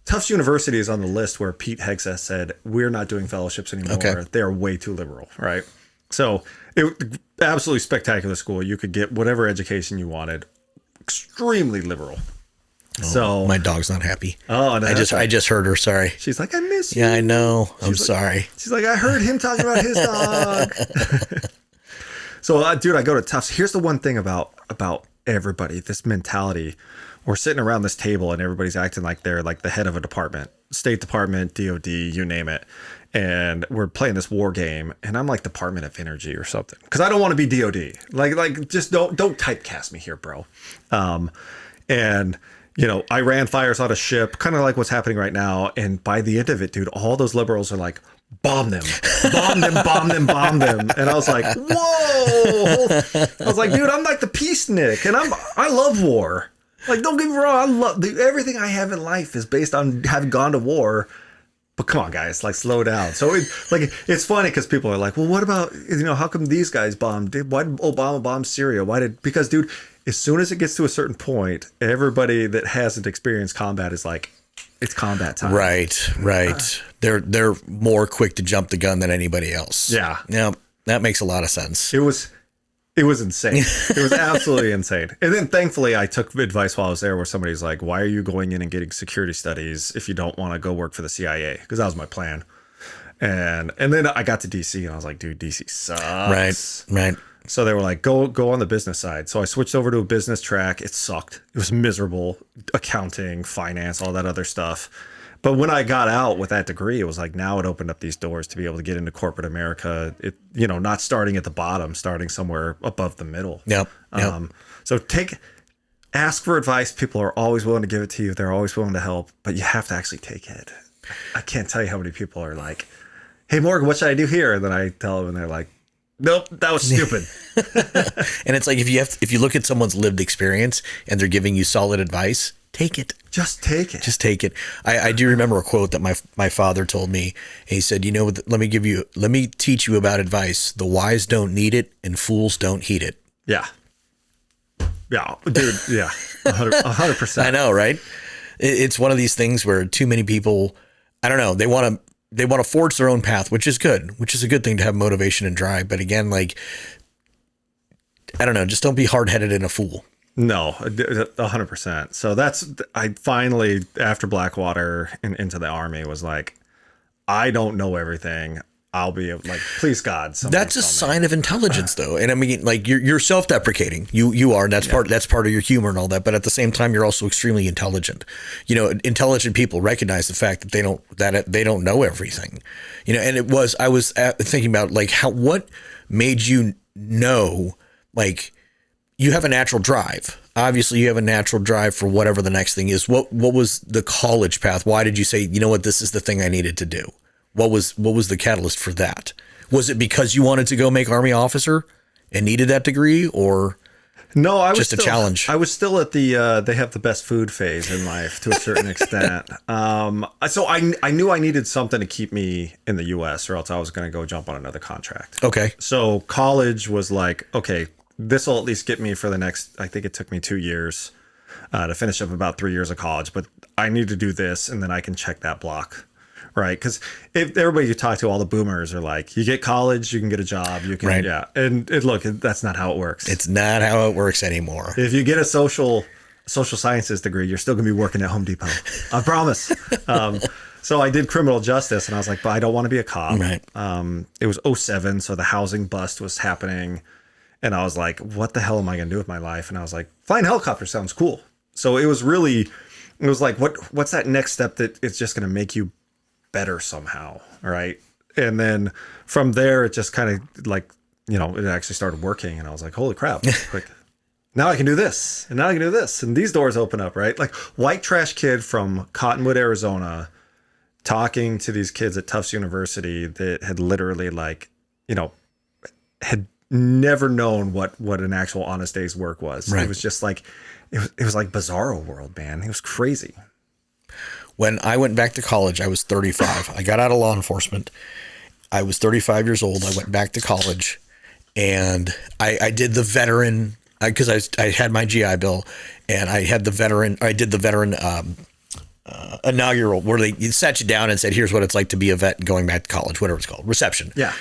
Tufts University is on the list where Pete Hegseth said, we're not doing fellowships anymore. Okay. They're way too liberal, right? So it absolutely spectacular school. You could get whatever education you wanted. Extremely liberal. Oh, so my dog's not happy. Oh, no, I just heard her. Sorry. She's like, I miss you. Yeah, I know. I'm sorry. She's like, I heard him talking about his dog. So, dude, I go to Tufts. Here's the one thing about everybody, this mentality. We're sitting around this table and everybody's acting like they're like the head of a department, State Department, DOD, you name it. And we're playing this war game and I'm like Department of Energy or something. Cause I don't want to be DOD. Like just don't typecast me here, bro. And Iran fires on a ship, kind of like what's happening right now. And by the end of it, dude, all those liberals are like, bomb them. And I was like, whoa. I was like, dude, I'm like the peacenik and I love war. Like, don't get me wrong, I love everything I have in life is based on having gone to war. But come on, guys, like, slow down. So it's funny because people are like, well, what about, how come these guys bombed? Why did Obama bomb Syria? Because, dude, as soon as it gets to a certain point, everybody that hasn't experienced combat is like, it's combat time. Right. They're more quick to jump the gun than anybody else. Yeah. Yeah, that makes a lot of sense. It was insane. It was absolutely insane. And then thankfully I took advice while I was there where somebody's like, why are you going in and getting security studies if you don't want to go work for the CIA? Because that was my plan. And then I got to DC and I was like, dude, DC sucks. Right. So they were like, go on the business side. So I switched over to a business track. It sucked. It was miserable. Accounting, finance, all that other stuff. But when I got out with that degree, it was like, now it opened up these doors to be able to get into corporate America. It, not starting at the bottom, starting somewhere above the middle. Yep. So ask for advice. People are always willing to give it to you. They're always willing to help, but you have to actually take it. I can't tell you how many people are like, hey, Morgan, what should I do here? And then I tell them and they're like, nope, that was stupid. And it's like, if you look at someone's lived experience and they're giving you solid advice, take it. Just take it. Just take it. I do remember a quote that my father told me. He said, let me teach you about advice. The wise don't need it and fools don't heed it. Yeah. Yeah, dude. Yeah. 100%. I know, right? It's one of these things where too many people, I don't know, they want to forge their own path, which is good, which is a good thing to have motivation and drive. But again, like, I don't know, just don't be hard-headed and a fool. No, 100%. So I finally, after Blackwater and into the Army, was like, I don't know everything. I'll be like, please God. That's a sign of intelligence, though. And I mean, like, you're self-deprecating. You are, and that's part of your humor and all that. But at the same time, you're also extremely intelligent. Intelligent people recognize the fact that they don't know everything. And I was thinking about like what made you know, like, you have a natural drive. Obviously, you have a natural drive for whatever the next thing is. What was the college path? Why did you say, you know what, this is the thing I needed to do? What was the catalyst for that? Was it because you wanted to go make Army officer and needed that degree, or no? I was just a challenge. I was still at the they have the best food phase in life to a certain extent. So I knew I needed something to keep me in the U.S. or else I was going to go jump on another contract. Okay. So college was like, okay, this will at least get me for the next. I think it took me 2 years to finish up about 3 years of college, but I need to do this, and then I can check that block. Right. Because if everybody you talk to, all the boomers are like, you get college, you can get a job, you can. Right. Yeah. And look, that's not how it works. It's not how it works anymore. If you get a social sciences degree, you're still going to be working at Home Depot. I promise. So I did criminal justice and I was like, but I don't want to be a cop. Right. It was 2007. So the housing bust was happening. And I was like, what the hell am I going to do with my life? And I was like, flying helicopter sounds cool. So it was like, what's that next step that it's just going to make you better somehow, right? And then from there it just kind of like, it actually started working and I was like, holy crap, like now I can do this and now I can do this and these doors open up, right? Like white trash kid from Cottonwood, Arizona, talking to these kids at Tufts University that had literally had never known what an actual honest day's work was. Right. It was just like it was like Bizarro World, man. It was crazy. When I went back to college, I was 35. I got out of law enforcement. I was 35 years old. I went back to college and I did the veteran, because I had my GI Bill and I did the veteran inaugural where they sat you down and said, here's what it's like to be a vet going back to college, whatever it's called, reception. Yeah.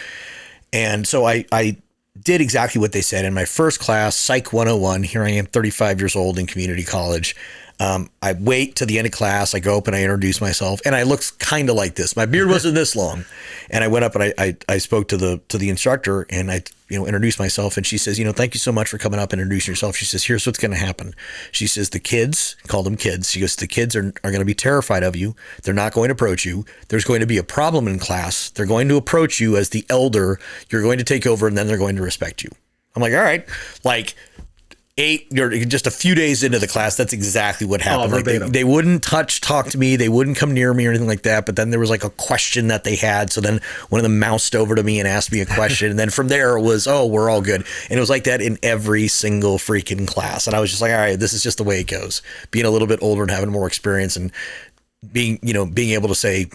And so I did exactly what they said in my first class, Psych 101. Here I am, 35 years old in community college. I wait to the end of class. I go up and I introduce myself, and I looked kind of like this. My beard wasn't this long, and I went up and I spoke to the instructor, and I introduced myself, and she says, thank you so much for coming up and introducing yourself. She says, here's what's going to happen. She says, the kids, call them kids. She goes, the kids are going to be terrified of you. They're not going to approach you. There's going to be a problem in class. They're going to approach you as the elder. You're going to take over, and then they're going to respect you. I'm like, all right, like. Just a few days into the class, that's exactly what happened. Like they wouldn't talk to me. They wouldn't come near me or anything like that. But then there was like a question that they had. So then one of them moused over to me and asked me a question. And then from there it was, oh, we're all good. And it was like that in every single freaking class. And I was just like, all right, this is just the way it goes. Being a little bit older and having more experience and being able to say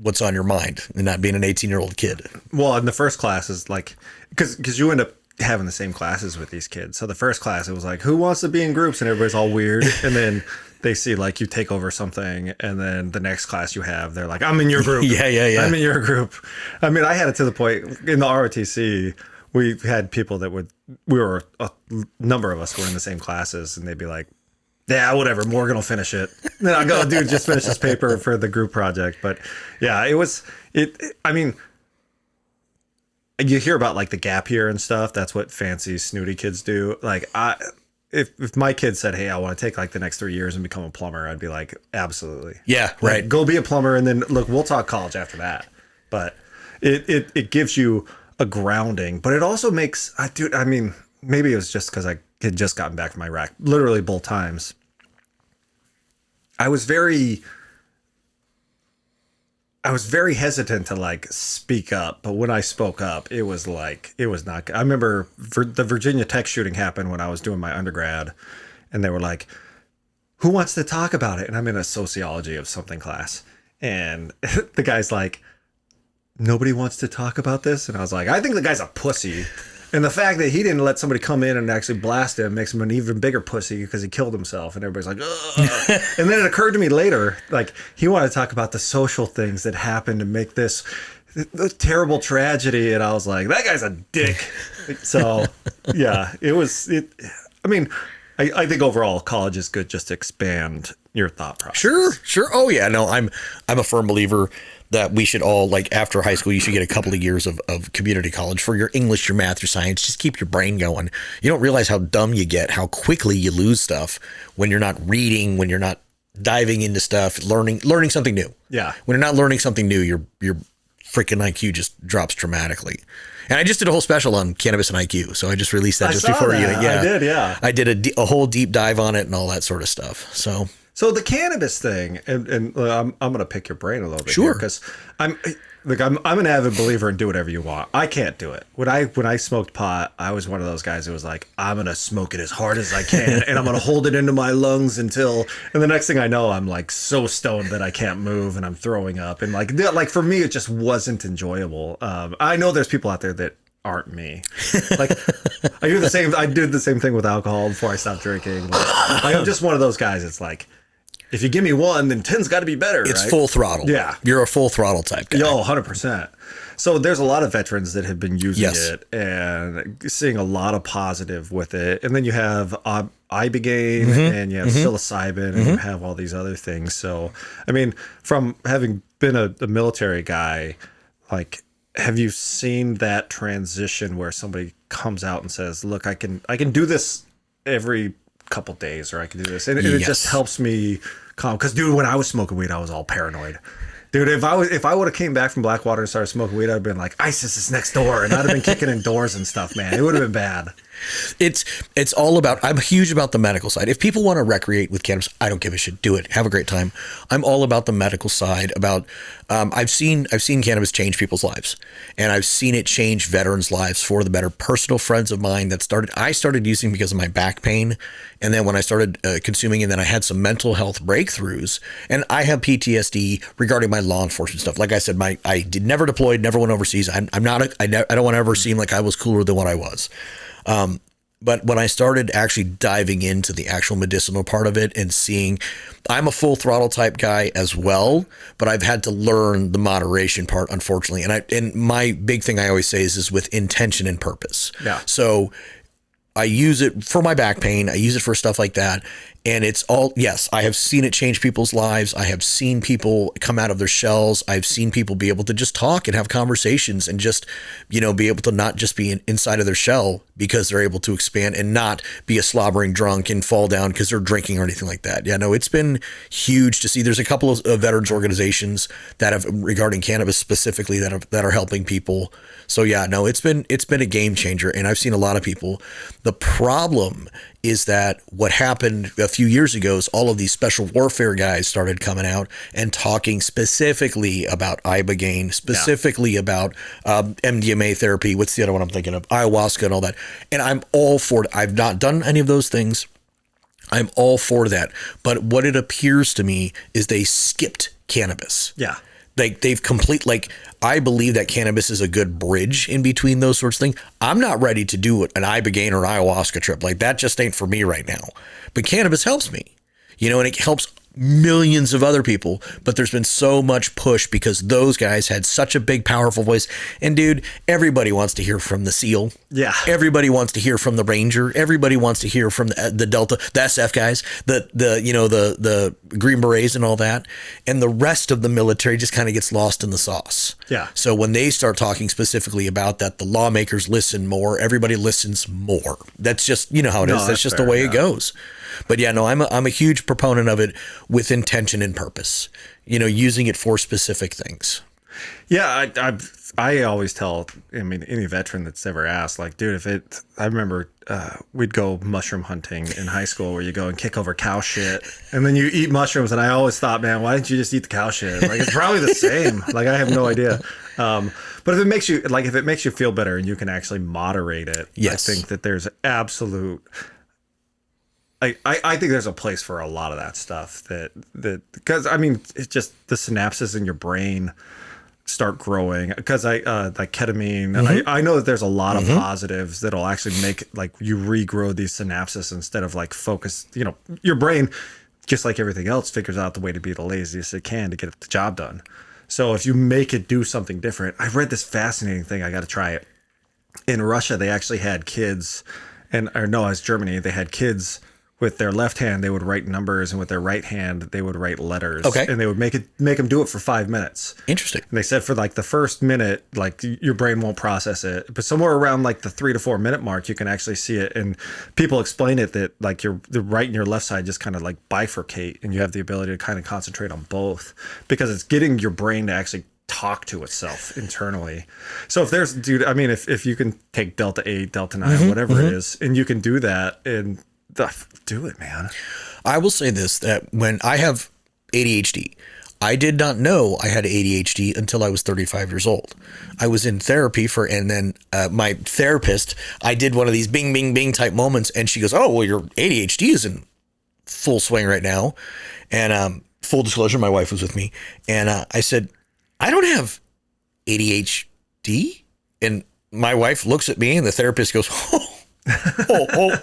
what's on your mind and not being an 18-year-old kid. Well, in the first class is like, because you end up having the same classes with these kids. So the first class, it was like, who wants to be in groups? And everybody's all weird. And then they see like you take over something. And then the next class you have, they're like, I'm in your group. Yeah. I'm in your group. I mean, I had it to the point in the ROTC, we had people that a number of us were in the same classes, and they'd be like, yeah, whatever, Morgan will finish it. And then I'll go, dude, just finish this paper for the group project. But yeah, I mean, you hear about like the gap year and stuff. That's what fancy snooty kids do. Like if my kid said, hey, I want to take like the next 3 years and become a plumber, I'd be like, absolutely. Yeah. Right. Like, go be a plumber. And then look, we'll talk college after that. But it gives you a grounding, but it also makes, I mean, maybe it was just because I had just gotten back from Iraq, literally both times. I was very hesitant to like speak up, but when I spoke up, it was not good. I remember the Virginia Tech shooting happened when I was doing my undergrad, and they were like, who wants to talk about it? And I'm in a sociology of something class, and the guy's like, nobody wants to talk about this. And I was like, I think the guy's a pussy. And the fact that he didn't let somebody come in and actually blast him makes him an even bigger pussy because he killed himself. And everybody's like, ugh. And then it occurred to me later, like, he wanted to talk about the social things that happened to make this terrible tragedy. And I was like, that guy's a dick. So yeah, I mean, I think overall college is good just to expand your thought process. Sure. Oh yeah, no, I'm a firm believer that we should all, like, after high school, you should get a couple of years of community college for your English, your math, your science. Just keep your brain going. You don't realize how dumb you get, how quickly you lose stuff when you're not reading, when you're not diving into stuff, learning something new. Yeah. When you're not learning something new, your freaking IQ just drops dramatically. And I just did a whole special on cannabis and IQ, so I just released that just before you. Yeah, I did. Yeah, I did a whole deep dive on it and all that sort of stuff. So the cannabis thing, and I'm going to pick your brain a little bit, sure, because I'm an avid believer in do whatever you want. I can't do it. When I smoked pot, I was one of those guys who was like, I'm going to smoke it as hard as I can, and I'm going to hold it into my lungs until, and the next thing I know, I'm like so stoned that I can't move and I'm throwing up, and like for me, it just wasn't enjoyable. I know there's people out there that aren't me. Like, I did the same thing with alcohol before I stopped drinking. Like, I'm just one of those guys. It's like, if you give me one, then 10's got to be better. It's right? Full throttle. Yeah. You're a full throttle type guy. Yo, 100%. So there's a lot of veterans that have been using it and seeing a lot of positive with it. And then you have ibogaine and you have psilocybin and you have all these other things. So, I mean, from having been a military guy, like, have you seen that transition where somebody comes out and says, look, I can do this every couple days, or I can do this, and it just helps me calm. Because dude, when I was smoking weed, I was all paranoid. Dude, if I would have came back from Blackwater and started smoking weed, I'd have been like, ISIS is next door, and I'd have been kicking in doors and stuff, man. It would have been bad. It's all about, I'm huge about the medical side. If people want to recreate with cannabis, I don't give a shit. Do it. Have a great time. I'm all about the medical side. About I've seen cannabis change people's lives, and I've seen it change veterans' lives for the better. Personal friends of mine I started using because of my back pain, and then when I started consuming it, then I had some mental health breakthroughs, and I have PTSD regarding my law enforcement stuff. Like I said, never deployed, never went overseas. I don't want to ever seem like I was cooler than what I was. But when I started actually diving into the actual medicinal part of it and seeing, I'm a full throttle type guy as well, but I've had to learn the moderation part, unfortunately. And my big thing I always say is with intention and purpose. Yeah. So I use it for my back pain. I use it for stuff like that. And it's all, yes, I have seen it change people's lives. I have seen people come out of their shells. I've seen people be able to just talk and have conversations and just, be able to not just be inside of their shell because they're able to expand and not be a slobbering drunk and fall down because they're drinking or anything like that. Yeah, no, it's been huge to see. There's a couple of veterans organizations that have, regarding cannabis specifically, that are helping people. So yeah, no, it's been a game changer, and I've seen a lot of people. The problem is that what happened a few years ago is all of these special warfare guys started coming out and talking specifically about ibogaine, specifically about MDMA therapy. What's the other one I'm thinking of? Ayahuasca and all that. And I'm all for it. I've not done any of those things. I'm all for that. But what it appears to me is they skipped cannabis. Yeah. Like they've complete, like I believe that cannabis is a good bridge in between those sorts of things. I'm not ready to do an ibogaine or ayahuasca trip. Like that just ain't for me right now. But cannabis helps me, you know, and it helps millions of other people. But there's been so much push because those guys had such a big, powerful voice. And dude, everybody wants to hear from the SEAL. Yeah. Everybody wants to hear from the Ranger. Everybody wants to hear from the Delta, the SF guys, the Green Berets and all that. And the rest of the military just kind of gets lost in the sauce. Yeah. So when they start talking specifically about that, the lawmakers listen more. Everybody listens more. That's just, you know how it is. That's just fair, the way it goes. But yeah, no, I'm a huge proponent of it with intention and purpose, you know, using it for specific things. Yeah. I always tell, I mean, any veteran that's ever asked, like, dude, I remember we'd go mushroom hunting in high school where you go and kick over cow shit and then you eat mushrooms. And I always thought, man, why didn't you just eat the cow shit? Like, it's probably the same. Like, I have no idea. But if it makes you feel better and you can actually moderate it, yes. I think that there's absolute, I think there's a place for a lot of that stuff that because I mean it's just the synapses in your brain start growing because like ketamine. Mm-hmm. I know that there's a lot of positives that'll actually make like you regrow these synapses instead of like focus. You know, your brain, just like everything else, figures out the way to be the laziest it can to get the job done. So if you make it do something different, I read this fascinating thing. I got to try it. In Russia, they actually had kids, it's Germany. They had kids. With their left hand, they would write numbers, and with their right hand, they would write letters. Okay. And they would make them do it for 5 minutes. Interesting. And they said for like the first minute, like your brain won't process it, but somewhere around like the 3 to 4 minute mark, you can actually see it. And people explain it that like the right and your left side just kind of like bifurcate, and you have the ability to kind of concentrate on both because it's getting your brain to actually talk to itself internally. So if there's, dude, I mean, if you can take Delta 8, Delta 9, whatever it is, and you can do that and do it, man. I will say this, that when I have ADHD, I did not know I had ADHD until I was 35 years old. I was in therapy and then my therapist, I did one of these bing, bing, bing type moments. And she goes, oh, well, your ADHD is in full swing right now. And full disclosure, my wife was with me. And I said, I don't have ADHD. And my wife looks at me and the therapist goes,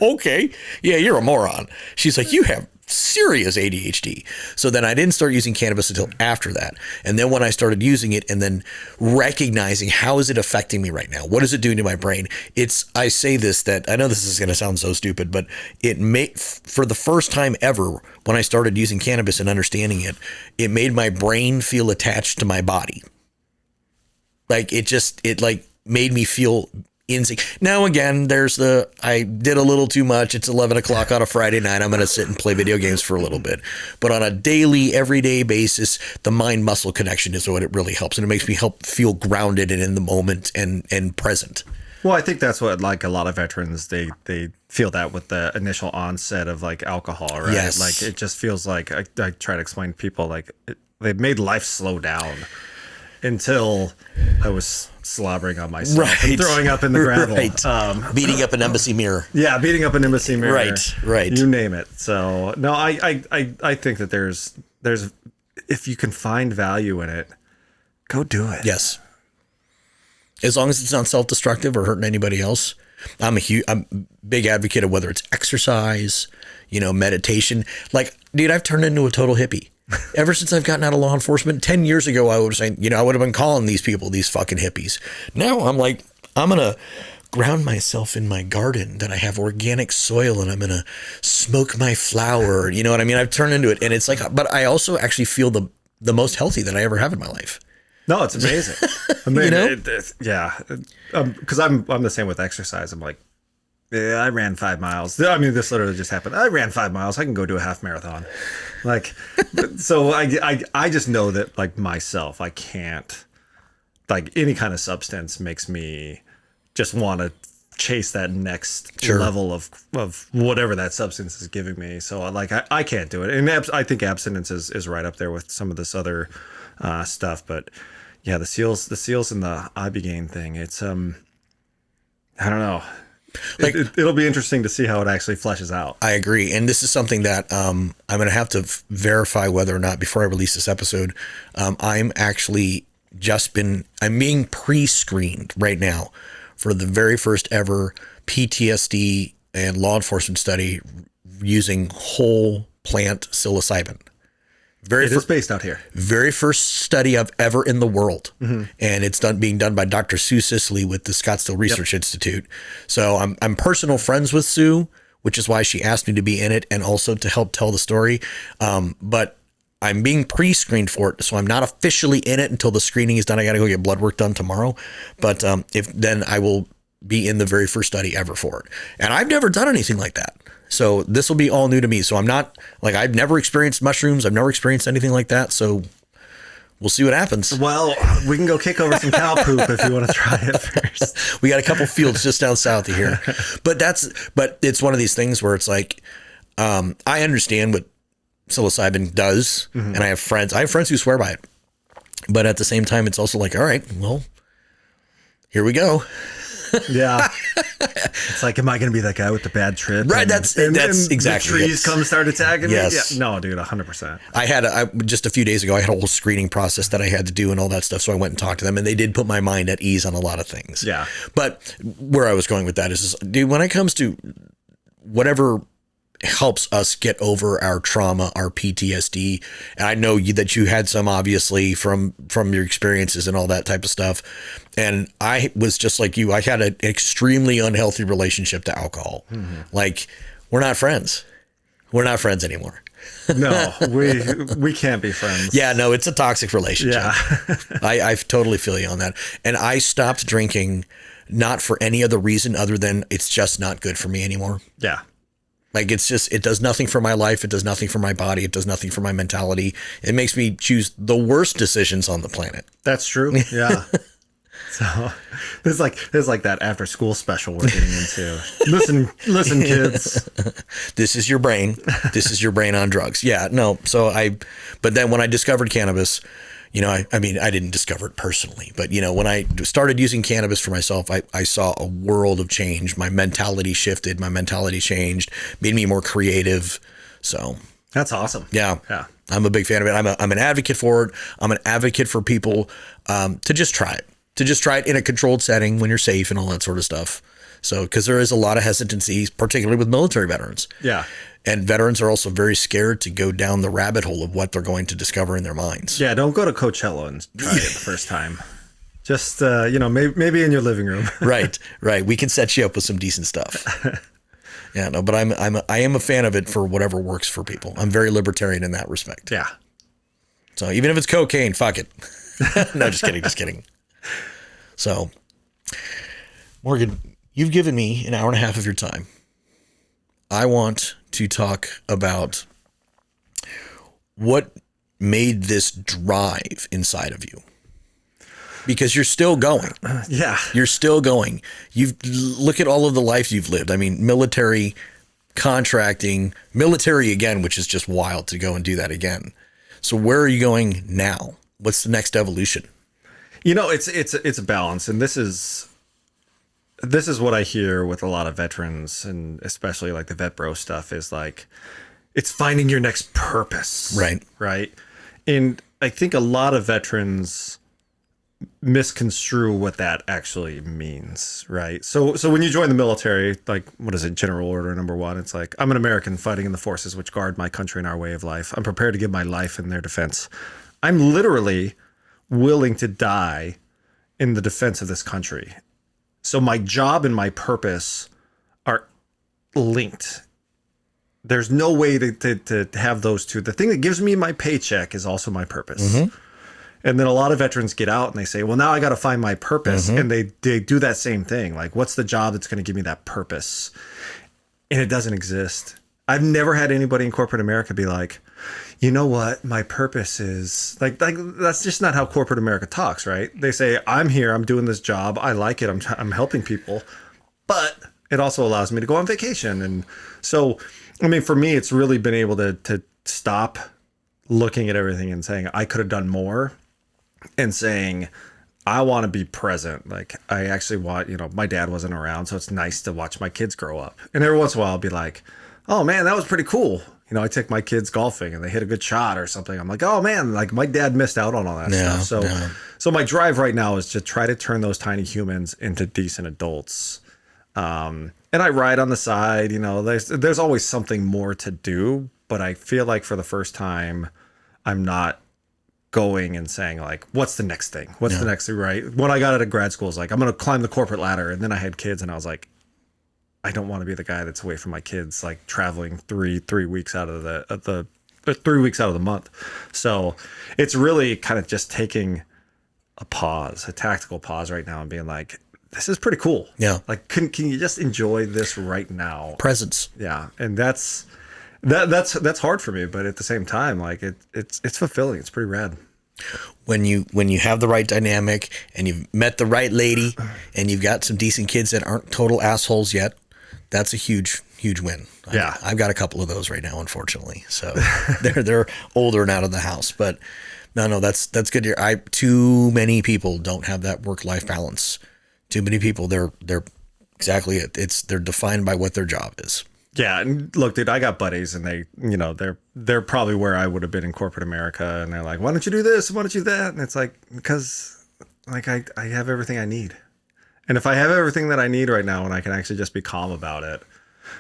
okay. Yeah, you're a moron. She's like, you have serious ADHD. So then I didn't start using cannabis until after that. And then when I started using it and then recognizing how is it affecting me right now? What is it doing to my brain? I say this, that I know this is going to sound so stupid, but for the first time ever, when I started using cannabis and understanding it, it made my brain feel attached to my body. Like it like made me feel now again, I did a little too much. It's 11 o'clock on a Friday night. I'm going to sit and play video games for a little bit. But on a daily, everyday basis, the mind-muscle connection is what it really helps. And it makes me feel grounded and in the moment and present. Well, I think that's what like a lot of veterans, they feel that with the initial onset of like alcohol, right? Yes. Like it just feels like I try to explain to people like they've made life slow down until I was slobbering on myself and throwing up in the gravel. Right. Beating up an embassy mirror. Yeah, beating up an embassy mirror. Right. You name it. So no, I think that there's if you can find value in it, go do it. Yes. As long as it's not self-destructive or hurting anybody else. I'm a big advocate of whether it's exercise, meditation. Like, dude, I've turned into a total hippie. Ever since I've gotten out of law enforcement, 10 years ago, I would say, I would have been calling these people these fucking hippies. Now I'm like, I'm going to ground myself in my garden that I have organic soil and I'm going to smoke my flower. You know what I mean? I've turned into it. And it's like, but I also actually feel the most healthy that I ever have in my life. No, it's amazing. I mean, yeah. Because I'm the same with exercise. I'm like, yeah, I ran 5 miles. I mean, this literally just happened. I ran 5 miles. I can go do a half marathon. Like, so I just know that like myself, I can't, like any kind of substance makes me just want to chase that next level of whatever that substance is giving me. So like, I can't do it. And I think abstinence is right up there with some of this other stuff. But yeah, the seals and the ibogaine thing, it's, I don't know. Like, it'll be interesting to see how it actually fleshes out. I agree. And this is something that I'm going to have to verify whether or not before I release this episode. I'm actually I'm being pre-screened right now for the very first ever PTSD and law enforcement study using whole plant psilocybin. It is based out here. Very first study I've ever in the world. And it's being done by Dr. Sue Sisley with the Scottsdale Research Institute. So I'm personal friends with Sue, which is why she asked me to be in it and also to help tell the story. But I'm being pre-screened for it, so I'm not officially in it until the screening is done. I got to go get blood work done tomorrow. But then I will be in the very first study ever for it. And I've never done anything like that. So this will be all new to me. So I'm not like, I've never experienced mushrooms. I've never experienced anything like that. So we'll see what happens. Well, we can go kick over some cow poop if you want to try it first. We got a couple fields just down south of here, but it's one of these things where it's like, I understand what psilocybin does. And I have friends who swear by it, but at the same time, it's also like, all right, well, here we go. Yeah. It's like, am I going to be that guy with the bad trip? Right. That's exactly the trees come start attacking me. Yes. Yeah. No, dude, 100%. I had just a few days ago, I had a whole screening process that I had to do and all that stuff. So I went and talked to them and they did put my mind at ease on a lot of things. Yeah. But where I was going with that is, dude, when it comes to whatever helps us get over our trauma, our PTSD. And I know that you had some, obviously, from your experiences and all that type of stuff. And I was just like you. I had an extremely unhealthy relationship to alcohol. Like, we're not friends. We're not friends anymore. No, we can't be friends. Yeah, no, it's a toxic relationship. Yeah. I totally feel you on that. And I stopped drinking not for any other reason other than it's just not good for me anymore. Yeah. Like, it does nothing for my life. It does nothing for my body. It does nothing for my mentality. It makes me choose the worst decisions on the planet. That's true. Yeah. So there's like that after school special we're getting into. Listen, kids. This is your brain. This is your brain on drugs. Yeah, no. But then when I discovered cannabis, I mean, I didn't discover it personally, but when I started using cannabis for myself, I saw a world of change. My mentality shifted. My mentality changed, made me more creative. So that's awesome. Yeah. Yeah. I'm a big fan of it. I'm an advocate for it. I'm an advocate for people to just try it. To just try it in a controlled setting when you're safe and all that sort of stuff. So, because there is a lot of hesitancy, particularly with military veterans. Yeah. And veterans are also very scared to go down the rabbit hole of what they're going to discover in their minds. Yeah, don't go to Coachella and try it the first time. Just, maybe in your living room. Right. We can set you up with some decent stuff. Yeah, no, but I am a fan of it for whatever works for people. I'm very libertarian in that respect. Yeah. So even if it's cocaine, fuck it. No, just kidding. So, Morgan, you've given me an hour and a half of your time. I want to talk about what made this drive inside of you. Because you're still going. Yeah. You're still going. Look at all of the life you've lived. I mean, military, contracting, military again, which is just wild to go and do that again. So where are you going now? What's the next evolution? It's a balance, and this is what I hear with a lot of veterans, and especially like the vet bro stuff is like, it's finding your next purpose. Right. And I think a lot of veterans misconstrue what that actually means. Right. So when you join the military, like, what is it? General Order number 1. It's like, I'm an American fighting in the forces which guard my country and our way of life. I'm prepared to give my life in their defense. I'm literally willing to die in the defense of this country. So my job and my purpose are linked. There's no way to have those two. The thing that gives me my paycheck is also my purpose. And then a lot of veterans get out and they say, well, now I got to find my purpose. And they do that same thing. Like, what's the job that's going to give me that purpose? And it doesn't exist. I've never had anybody in corporate America be like, you know what, my purpose is like that's just not how corporate America talks, right? They say, I'm here, I'm doing this job, I like it, I'm helping people, but it also allows me to go on vacation. And so, I mean, for me, it's really been able to stop looking at everything and saying I could have done more, and saying I want to be present. Like I actually want, my dad wasn't around, so it's nice to watch my kids grow up. And every once in a while I'll be like, oh man, that was pretty cool. I take my kids golfing and they hit a good shot or something. I'm like, oh man, like my dad missed out on all that stuff. So my drive right now is to try to turn those tiny humans into decent adults. And I ride on the side, there's always something more to do, but I feel like for the first time, I'm not going and saying like, what's the next thing? What's the next thing, right? When I got out of grad school, I was like, I'm going to climb the corporate ladder. And then I had kids and I was like, I don't want to be the guy that's away from my kids, like traveling three weeks out of the 3 weeks out of the month. So it's really kind of just taking a tactical pause right now and being like, this is pretty cool. Yeah. Like, can you just enjoy this right now? Presence. Yeah. And that's hard for me, but at the same time, like it's fulfilling. It's pretty rad. When you have the right dynamic and you've met the right lady and you've got some decent kids that aren't total assholes yet, that's a huge win. Yeah. I've got a couple of those right now, unfortunately. So they're older and out of the house, but no, that's good. Too many people don't have that work-life balance. Too many people, they're exactly it. They're defined by what their job is. Yeah, and look, dude, I got buddies, and they're probably where I would have been in corporate America, and they're like, "Why don't you do this? Why don't you do that?" And it's like, because like I have everything I need, and if I have everything that I need right now, and I can actually just be calm about it,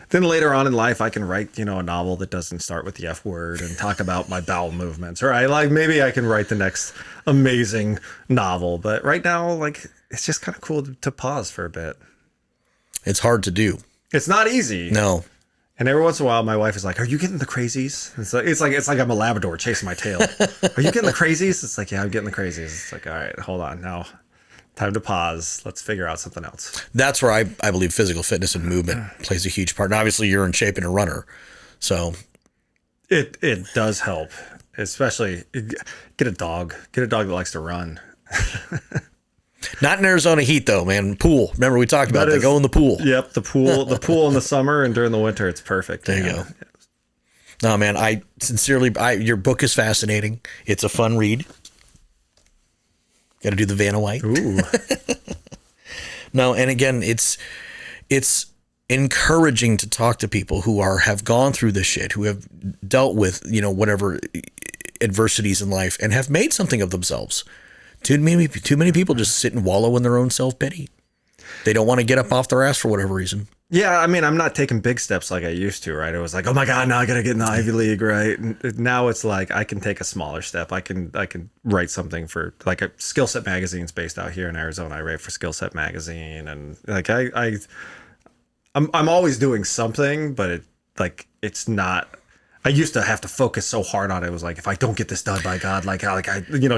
then later on in life I can write a novel that doesn't start with the F word and talk about my bowel movements, or maybe I can write the next amazing novel. But right now, like it's just kind of cool to pause for a bit. It's hard to do. It's not easy. No. And every once in a while, my wife is like, "Are you getting the crazies?" It's like I'm a Labrador chasing my tail. Are you getting the crazies? It's like, yeah, I'm getting the crazies. It's like, all right, hold on, now, time to pause. Let's figure out something else. That's where I believe physical fitness and movement plays a huge part. And obviously, you're in shape and a runner, so it does help. Especially get a dog that likes to run. Not in Arizona heat though, man. Pool. Remember we talked about that. Go in the pool. Yep, the pool in the summer, and during the winter it's perfect. There you go. No, man, I sincerely your book is fascinating. It's a fun read. Got to do the Vanna White. Ooh. No, and again, it's encouraging to talk to people who have gone through this shit, who have dealt with, whatever adversities in life and have made something of themselves. Too many people just sit and wallow in their own self-pity. They don't want to get up off their ass for whatever reason. Yeah, I mean, I'm not taking big steps like I used to, right? It was like, oh my God, now I got to get in the Ivy League, right? And now it's like I can take a smaller step. I can write something for like a Skill Set magazine's based out here in Arizona. I write for Skill Set magazine, and like I'm always doing something, but it's not. I used to have to focus so hard on it. It was like, if I don't get this done, by God, I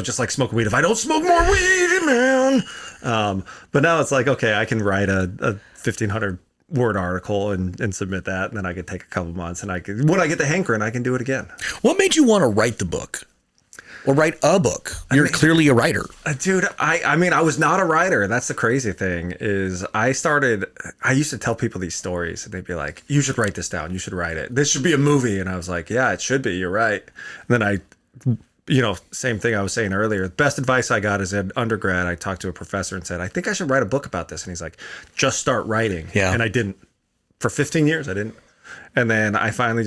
just like smoking weed. If I don't smoke more weed, man. But now it's like, okay, I can write a 1,500 word article and submit that, and then I could take a couple months, and when I get the hankering, I can do it again. What made you want to write the book? Or write a book? You're clearly a writer. Dude, I mean, I was not a writer. That's the crazy thing is I used to tell people these stories, and they'd be like, you should write this down. You should write it. This should be a movie. And I was like, yeah, it should be. You're right. And then same thing I was saying earlier. The best advice I got is in undergrad. I talked to a professor and said, I think I should write a book about this. And he's like, just start writing. Yeah. And I didn't. For 15 years, I didn't. And then I finally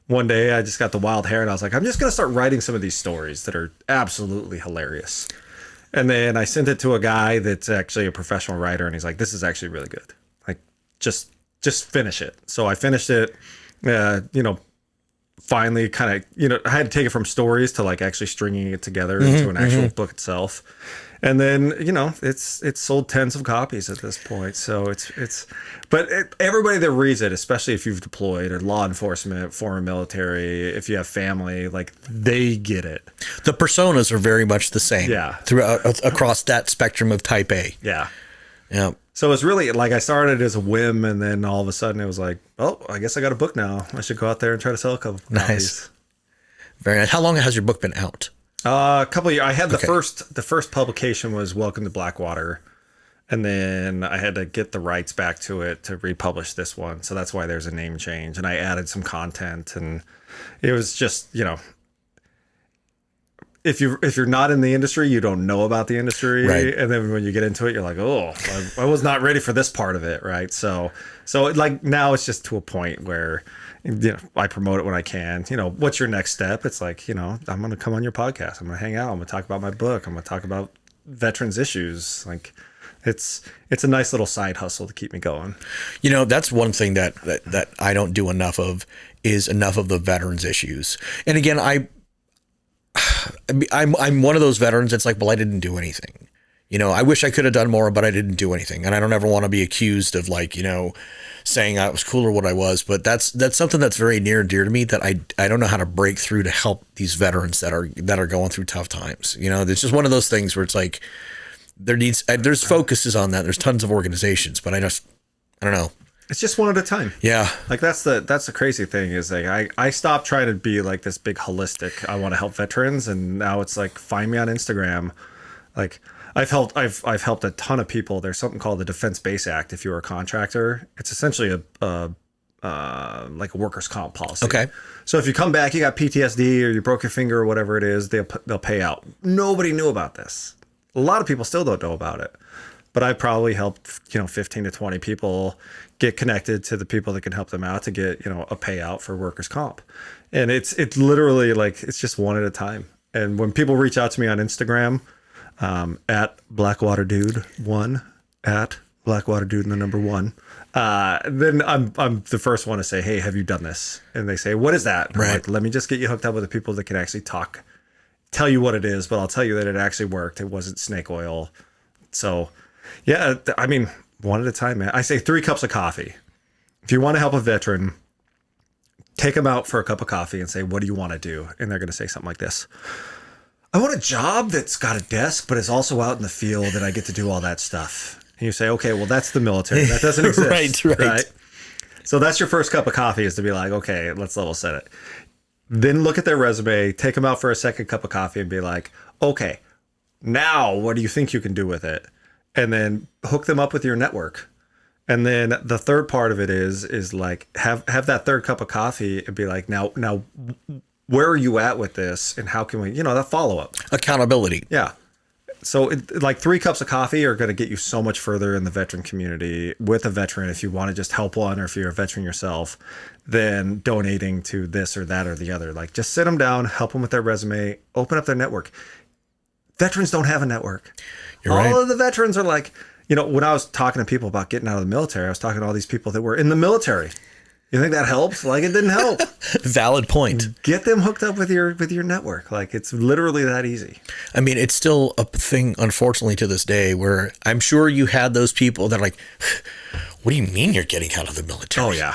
one day I just got the wild hair, and I was like, I'm just going to start writing some of these stories that are absolutely hilarious. And then I sent it to a guy that's actually a professional writer, and he's like, this is actually really good. Like, just finish it. So I finished it, finally kind of, I had to take it from stories to like actually stringing it together into an actual book itself. And then, it's sold tens of copies at this point. So everybody that reads it, especially if you've deployed or law enforcement, foreign military, if you have family, like they get it. The personas are very much the same. Yeah. Throughout across that spectrum of type A. Yeah. Yeah. So it's really like I started as a whim, and then all of a sudden it was like, oh, I guess I got a book now. I should go out there and try to sell a couple copies. Very nice. How long has your book been out? A couple of years. I had the first publication was Welcome to Blackwater, and then I had to get the rights back to it to republish this one. So that's why there's a name change, and I added some content, and it was just if you're not in the industry, you don't know about the industry, Right. and then when you get into it, you're like, oh, I was not ready for this part of it, right? So like now it's just to a point where, I promote it when I can. What's your next step? It's like, I'm going to come on your podcast. I'm going to hang out. I'm going to talk about my book. I'm going to talk about veterans issues. Like, it's a nice little side hustle to keep me going. That's one thing that I don't do enough of is enough of the veterans issues. And again, I'm one of those veterans that's like, well, I didn't do anything. I wish I could have done more, but I didn't do anything. And I don't ever want to be accused of like, saying I was cool or what I was. But that's something that's very near and dear to me that I don't know how to break through to help these veterans that are going through tough times. It's just one of those things where it's like there's focuses on that. There's tons of organizations, but I don't know. It's just one at a time. Yeah. Like that's the crazy thing is like I stopped trying to be like this big holistic, I want to help veterans, and now it's like find me on Instagram. Like I've helped a ton of people. There's something called the Defense Base Act if you're a contractor. It's essentially like a workers' comp policy. Okay. So if you come back, you got PTSD or you broke your finger or whatever it is, they'll pay out. Nobody knew about this. A lot of people still don't know about it. But I probably helped, 15 to 20 people get connected to the people that can help them out to get, a payout for workers' comp. And it's literally like, it's just one at a time. And when people reach out to me on Instagram, at Blackwater Dude 1, at Blackwater Dude and the number 1, then I'm the first one to say, hey, have you done this? And they say, what is that? And I'm Right. like, let me just get you hooked up with the people that can actually tell you what it is, but I'll tell you that it actually worked. It wasn't snake oil. So yeah, I mean, one at a time, man. I say 3 cups of coffee. If you want to help a veteran, take them out for a cup of coffee and say, what do you want to do? And they're going to say something like this. I want a job that's got a desk, but is also out in the field and I get to do all that stuff. And you say, okay, well, that's the military. That doesn't exist. right. So that's your first cup of coffee, is to be like, okay, let's level set it. Then look at their resume, take them out for a second cup of coffee and be like, okay, now what do you think you can do with it? And then hook them up with your network. And then the third part of it is like have that third cup of coffee and be like, now where are you at with this? And how can we, that follow up. Accountability. Yeah. So like 3 cups of coffee are going to get you so much further in the veteran community with a veteran. If you want to just help one, or if you're a veteran yourself, than donating to this or that or the other. Like just sit them down, help them with their resume, open up their network. Veterans don't have a network. You're right. All of the veterans are like, when I was talking to people about getting out of the military, I was talking to all these people that were in the military. You think that helps? Like, it didn't help. Valid point. Get them hooked up with your network. Like, it's literally that easy. I mean, it's still a thing, unfortunately, to this day, where I'm sure you had those people that are like, what do you mean you're getting out of the military? Oh, yeah.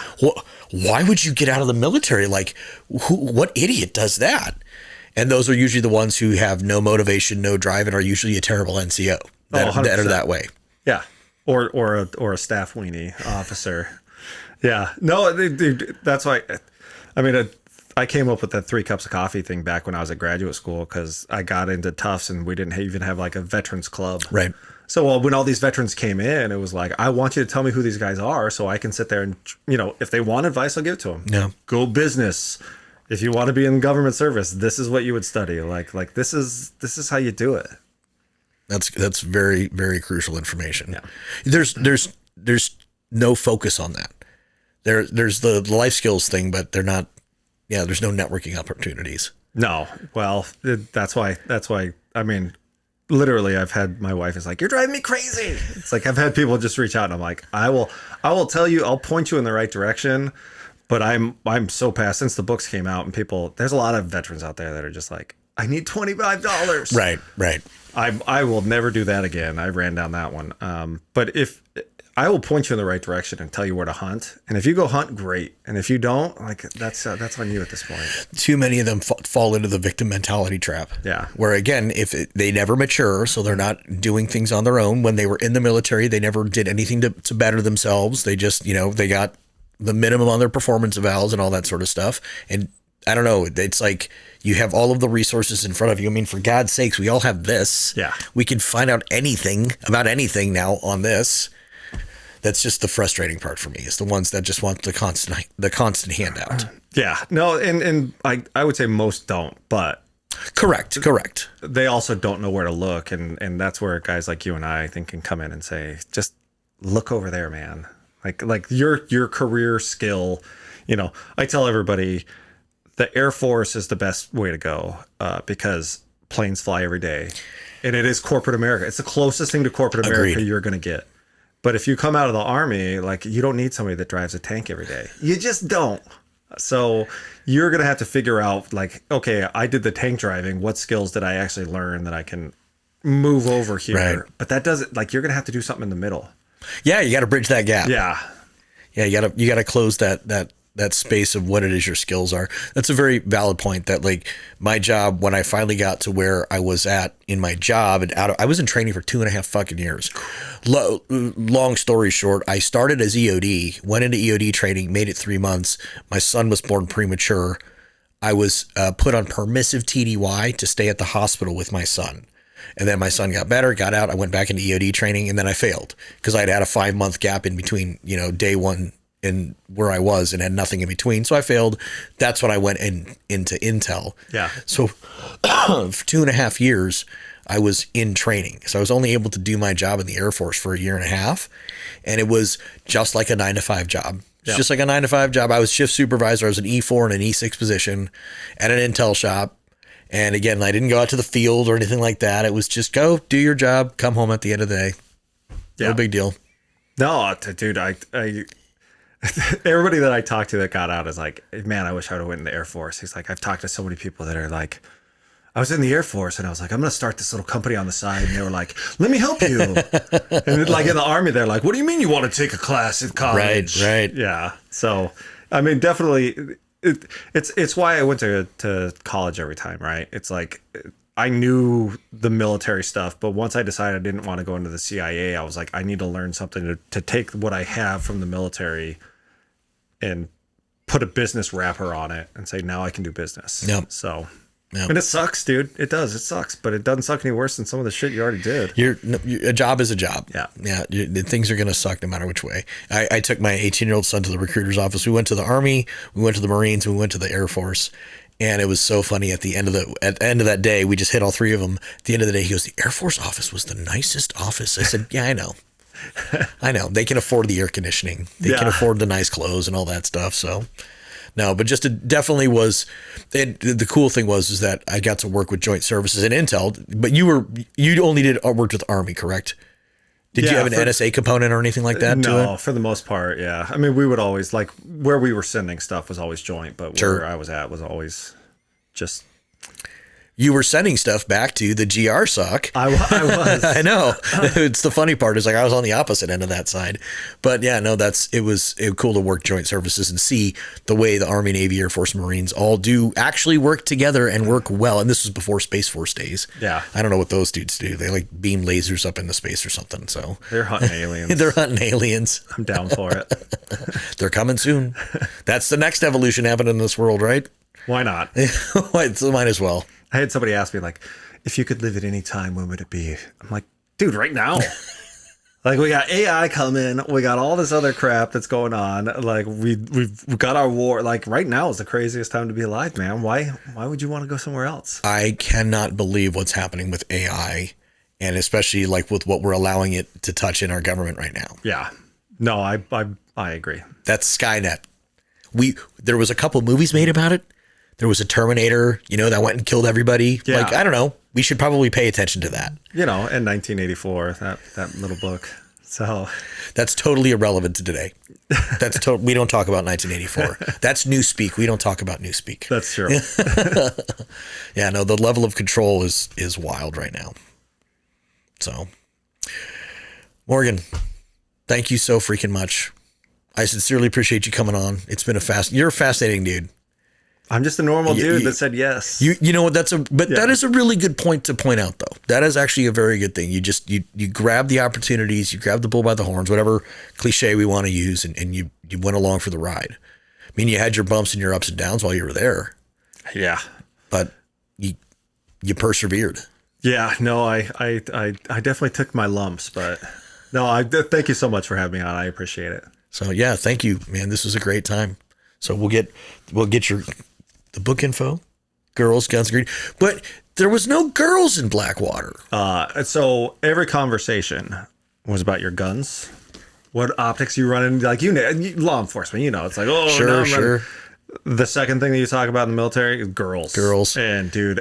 Why would you get out of the military? Like, what idiot does that? And those are usually the ones who have no motivation, no drive, and are usually a terrible NCO that are that way. Yeah. Or a staff weenie officer. Yeah. No, that's why. I mean, I came up with that 3 cups of coffee thing back when I was at graduate school, because I got into Tufts and we didn't even have like a veterans club. Right. So when all these veterans came in, it was like, I want you to tell me who these guys are so I can sit there and, if they want advice, I'll give it to them. Yeah. Go business. If you want to be in government service, this is what you would study. Like this is how you do it. That's very, very crucial information. Yeah. There's no focus on that. There's the life skills thing, but they're not. Yeah, there's no networking opportunities. No. Well, that's why. I mean, literally, I've had my wife is like, "You're driving me crazy." It's like I've had people just reach out, and I'm like, I will tell you, I'll point you in the right direction. But I'm so past since the books came out, and there's a lot of veterans out there that are just like, I need $25. Right. I will never do that again. I ran down that one. But if I will point you in the right direction and tell you where to hunt, and if you go hunt, great. And if you don't, like that's on you at this point. Too many of them fall into the victim mentality trap. Yeah. Where again, they never mature, so they're not doing things on their own. When they were in the military, they never did anything to better themselves. They just, they got the minimum on their performance evals and all that sort of stuff. And I don't know, it's like you have all of the resources in front of you. I mean, for God's sakes, we all have this. Yeah. We can find out anything about anything now on this. That's just the frustrating part for me, is the ones that just want the constant handout. Yeah. No, and I would say most don't, but Correct. They also don't know where to look, and that's where guys like you and I think can come in and say, just look over there, man. Like your career skill, I tell everybody the Air Force is the best way to go because planes fly every day, and it is corporate America. It's the closest thing to corporate America Agreed. you're going to get. But if you come out of the Army, like, you don't need somebody that drives a tank every day. You just don't. So you're going to have to figure out, like, okay, I did the tank driving. What skills did I actually learn that I can move over here? Right. But that doesn't, like, you're going to have to do something in the middle. Yeah, you got to bridge that gap. Yeah. Yeah, you got to close that space of what it is your skills are. That's a very valid point. That, like, my job, when I finally got to where I was at in my job, and I was in training for 2.5 fucking years. Long story short, I started as EOD, went into EOD training, made it 3 months. My son was born premature. I was put on permissive TDY to stay at the hospital with my son. And then my son got better, got out. I went back into EOD training, and then I failed because I'd had a 5-month gap in between, day one and where I was, and had nothing in between. So I failed. That's when I went into Intel. Yeah. So for 2.5 years, I was in training. So I was only able to do my job in the Air Force for 1.5 years. And it was just like a 9-to-5 job. It's just like a 9-to-5 job. I was shift supervisor. I was an E4 and an E6 position at an Intel shop. And again, I didn't go out to the field or anything like that. It was just go do your job, come home at the end of the day. No big deal. No, dude, I everybody that I talked to that got out is like, man, I wish I would have went in the Air Force. He's like, I've talked to so many people that are like, I was in the Air Force and I was like, I'm going to start this little company on the side. And they were like, let me help you. And then, like, in the Army, they're like, what do you mean you want to take a class in college? Right. Yeah. So, I mean, definitely, it's why I went to college every time, right? It's like, I knew the military stuff, but once I decided I didn't want to go into the CIA, I was like, I need to learn something to take what I have from the military and put a business wrapper on it and say, now I can do business. Yep. So, Yep. and it sucks, dude. It does. It sucks, but it doesn't suck any worse than some of the shit you already did. A job is a job. Yeah. Yeah. Things are going to suck no matter which way. I took my 18-year-old son to the recruiter's office. We went to the Army, we went to the Marines, we went to the Air Force. And it was so funny at the end of that day, we just hit all three of them. At the end of the day, he goes, the Air Force office was the nicest office. I said, yeah, I know. I know. They can afford the air conditioning. They can afford the nice clothes and all that stuff. So, no, but just it definitely was. The cool thing is that I got to work with Joint Services and Intel, but you only worked with Army, correct? Did you have an NSA component or anything like that? No, for the most part, yeah. I mean, we would always, like, where we were sending stuff was always joint, but where I was at was always just... You were sending stuff back to the GR suck. I was. I know. It's the funny part is, like, I was on the opposite end of that side. But yeah, no, it was cool to work Joint Services and see the way the Army, Navy, Air Force, Marines all do actually work together and work well. And this was before Space Force days. Yeah. I don't know what those dudes do. They like beam lasers up into space or something. So they're hunting aliens. They're hunting aliens. I'm down for it. They're coming soon. That's the next evolution happening in this world, right? Why not? So might as well. I had somebody ask me, like, if you could live at any time, when would it be? I'm like, dude, right now. Like, we got AI coming, we got all this other crap that's going on. Like, we've got our war. Like, right now is the craziest time to be alive, man. Why would you want to go somewhere else? I cannot believe what's happening with AI, and especially like with what we're allowing it to touch in our government right now. Yeah. No, I agree. That's Skynet. There was a couple movies made about it. There was a Terminator, that went and killed everybody. Yeah. Like, I don't know. We should probably pay attention to that. In 1984, that little book. So that's totally irrelevant to today. We don't talk about 1984. That's newspeak. We don't talk about newspeak. That's true. Yeah, no, the level of control is wild right now. So, Morgan, thank you so freaking much. I sincerely appreciate you coming on. It's been you're a fascinating dude. I'm just a normal dude that said yes. You know what? That is a really good point to point out, though. That is actually a very good thing. You grab the opportunities, you grab the bull by the horns, whatever cliche we want to use, and you went along for the ride. I mean, you had your bumps and your ups and downs while you were there. Yeah, but you persevered. Yeah, no, I definitely took my lumps, but no, thank you so much for having me on. I appreciate it. So yeah, thank you, man. This was a great time. So we'll get the book info, Girls, guns, greed. But there was no girls in Blackwater. So every conversation was about your guns, what optics you run in, like law enforcement, it's like, oh, Sure, no, sure. The second thing that you talk about in the military is girls. Girls. And dude,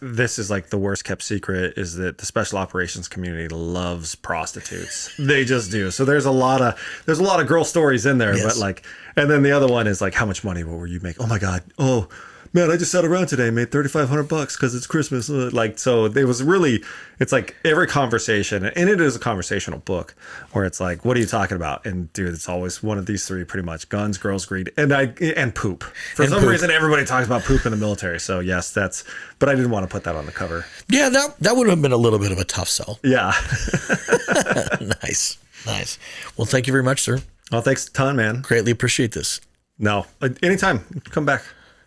this is like the worst kept secret is that the special operations community loves prostitutes. They just do. So there's a lot of girl stories in there, Yes. but like, and then the other one is like, how much money will you make? Oh my God. Oh man, I just sat around today, made $3,500 because it's Christmas. Like, so it was really, it's like every conversation, and it is a conversational book where it's like, what are you talking about? And dude, it's always one of these three pretty much: guns, girls, greed, and poop. For some reason, everybody talks about poop in the military. So yes, but I didn't want to put that on the cover. Yeah, that would have been a little bit of a tough sell. Yeah. Nice. Well, thank you very much, sir. Well, thanks a ton, man. Greatly appreciate this. No, anytime. Come back.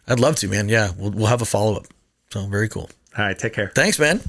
I'd love to, man. Yeah, we'll have a follow-up. So very cool. All right, take care. Thanks, man.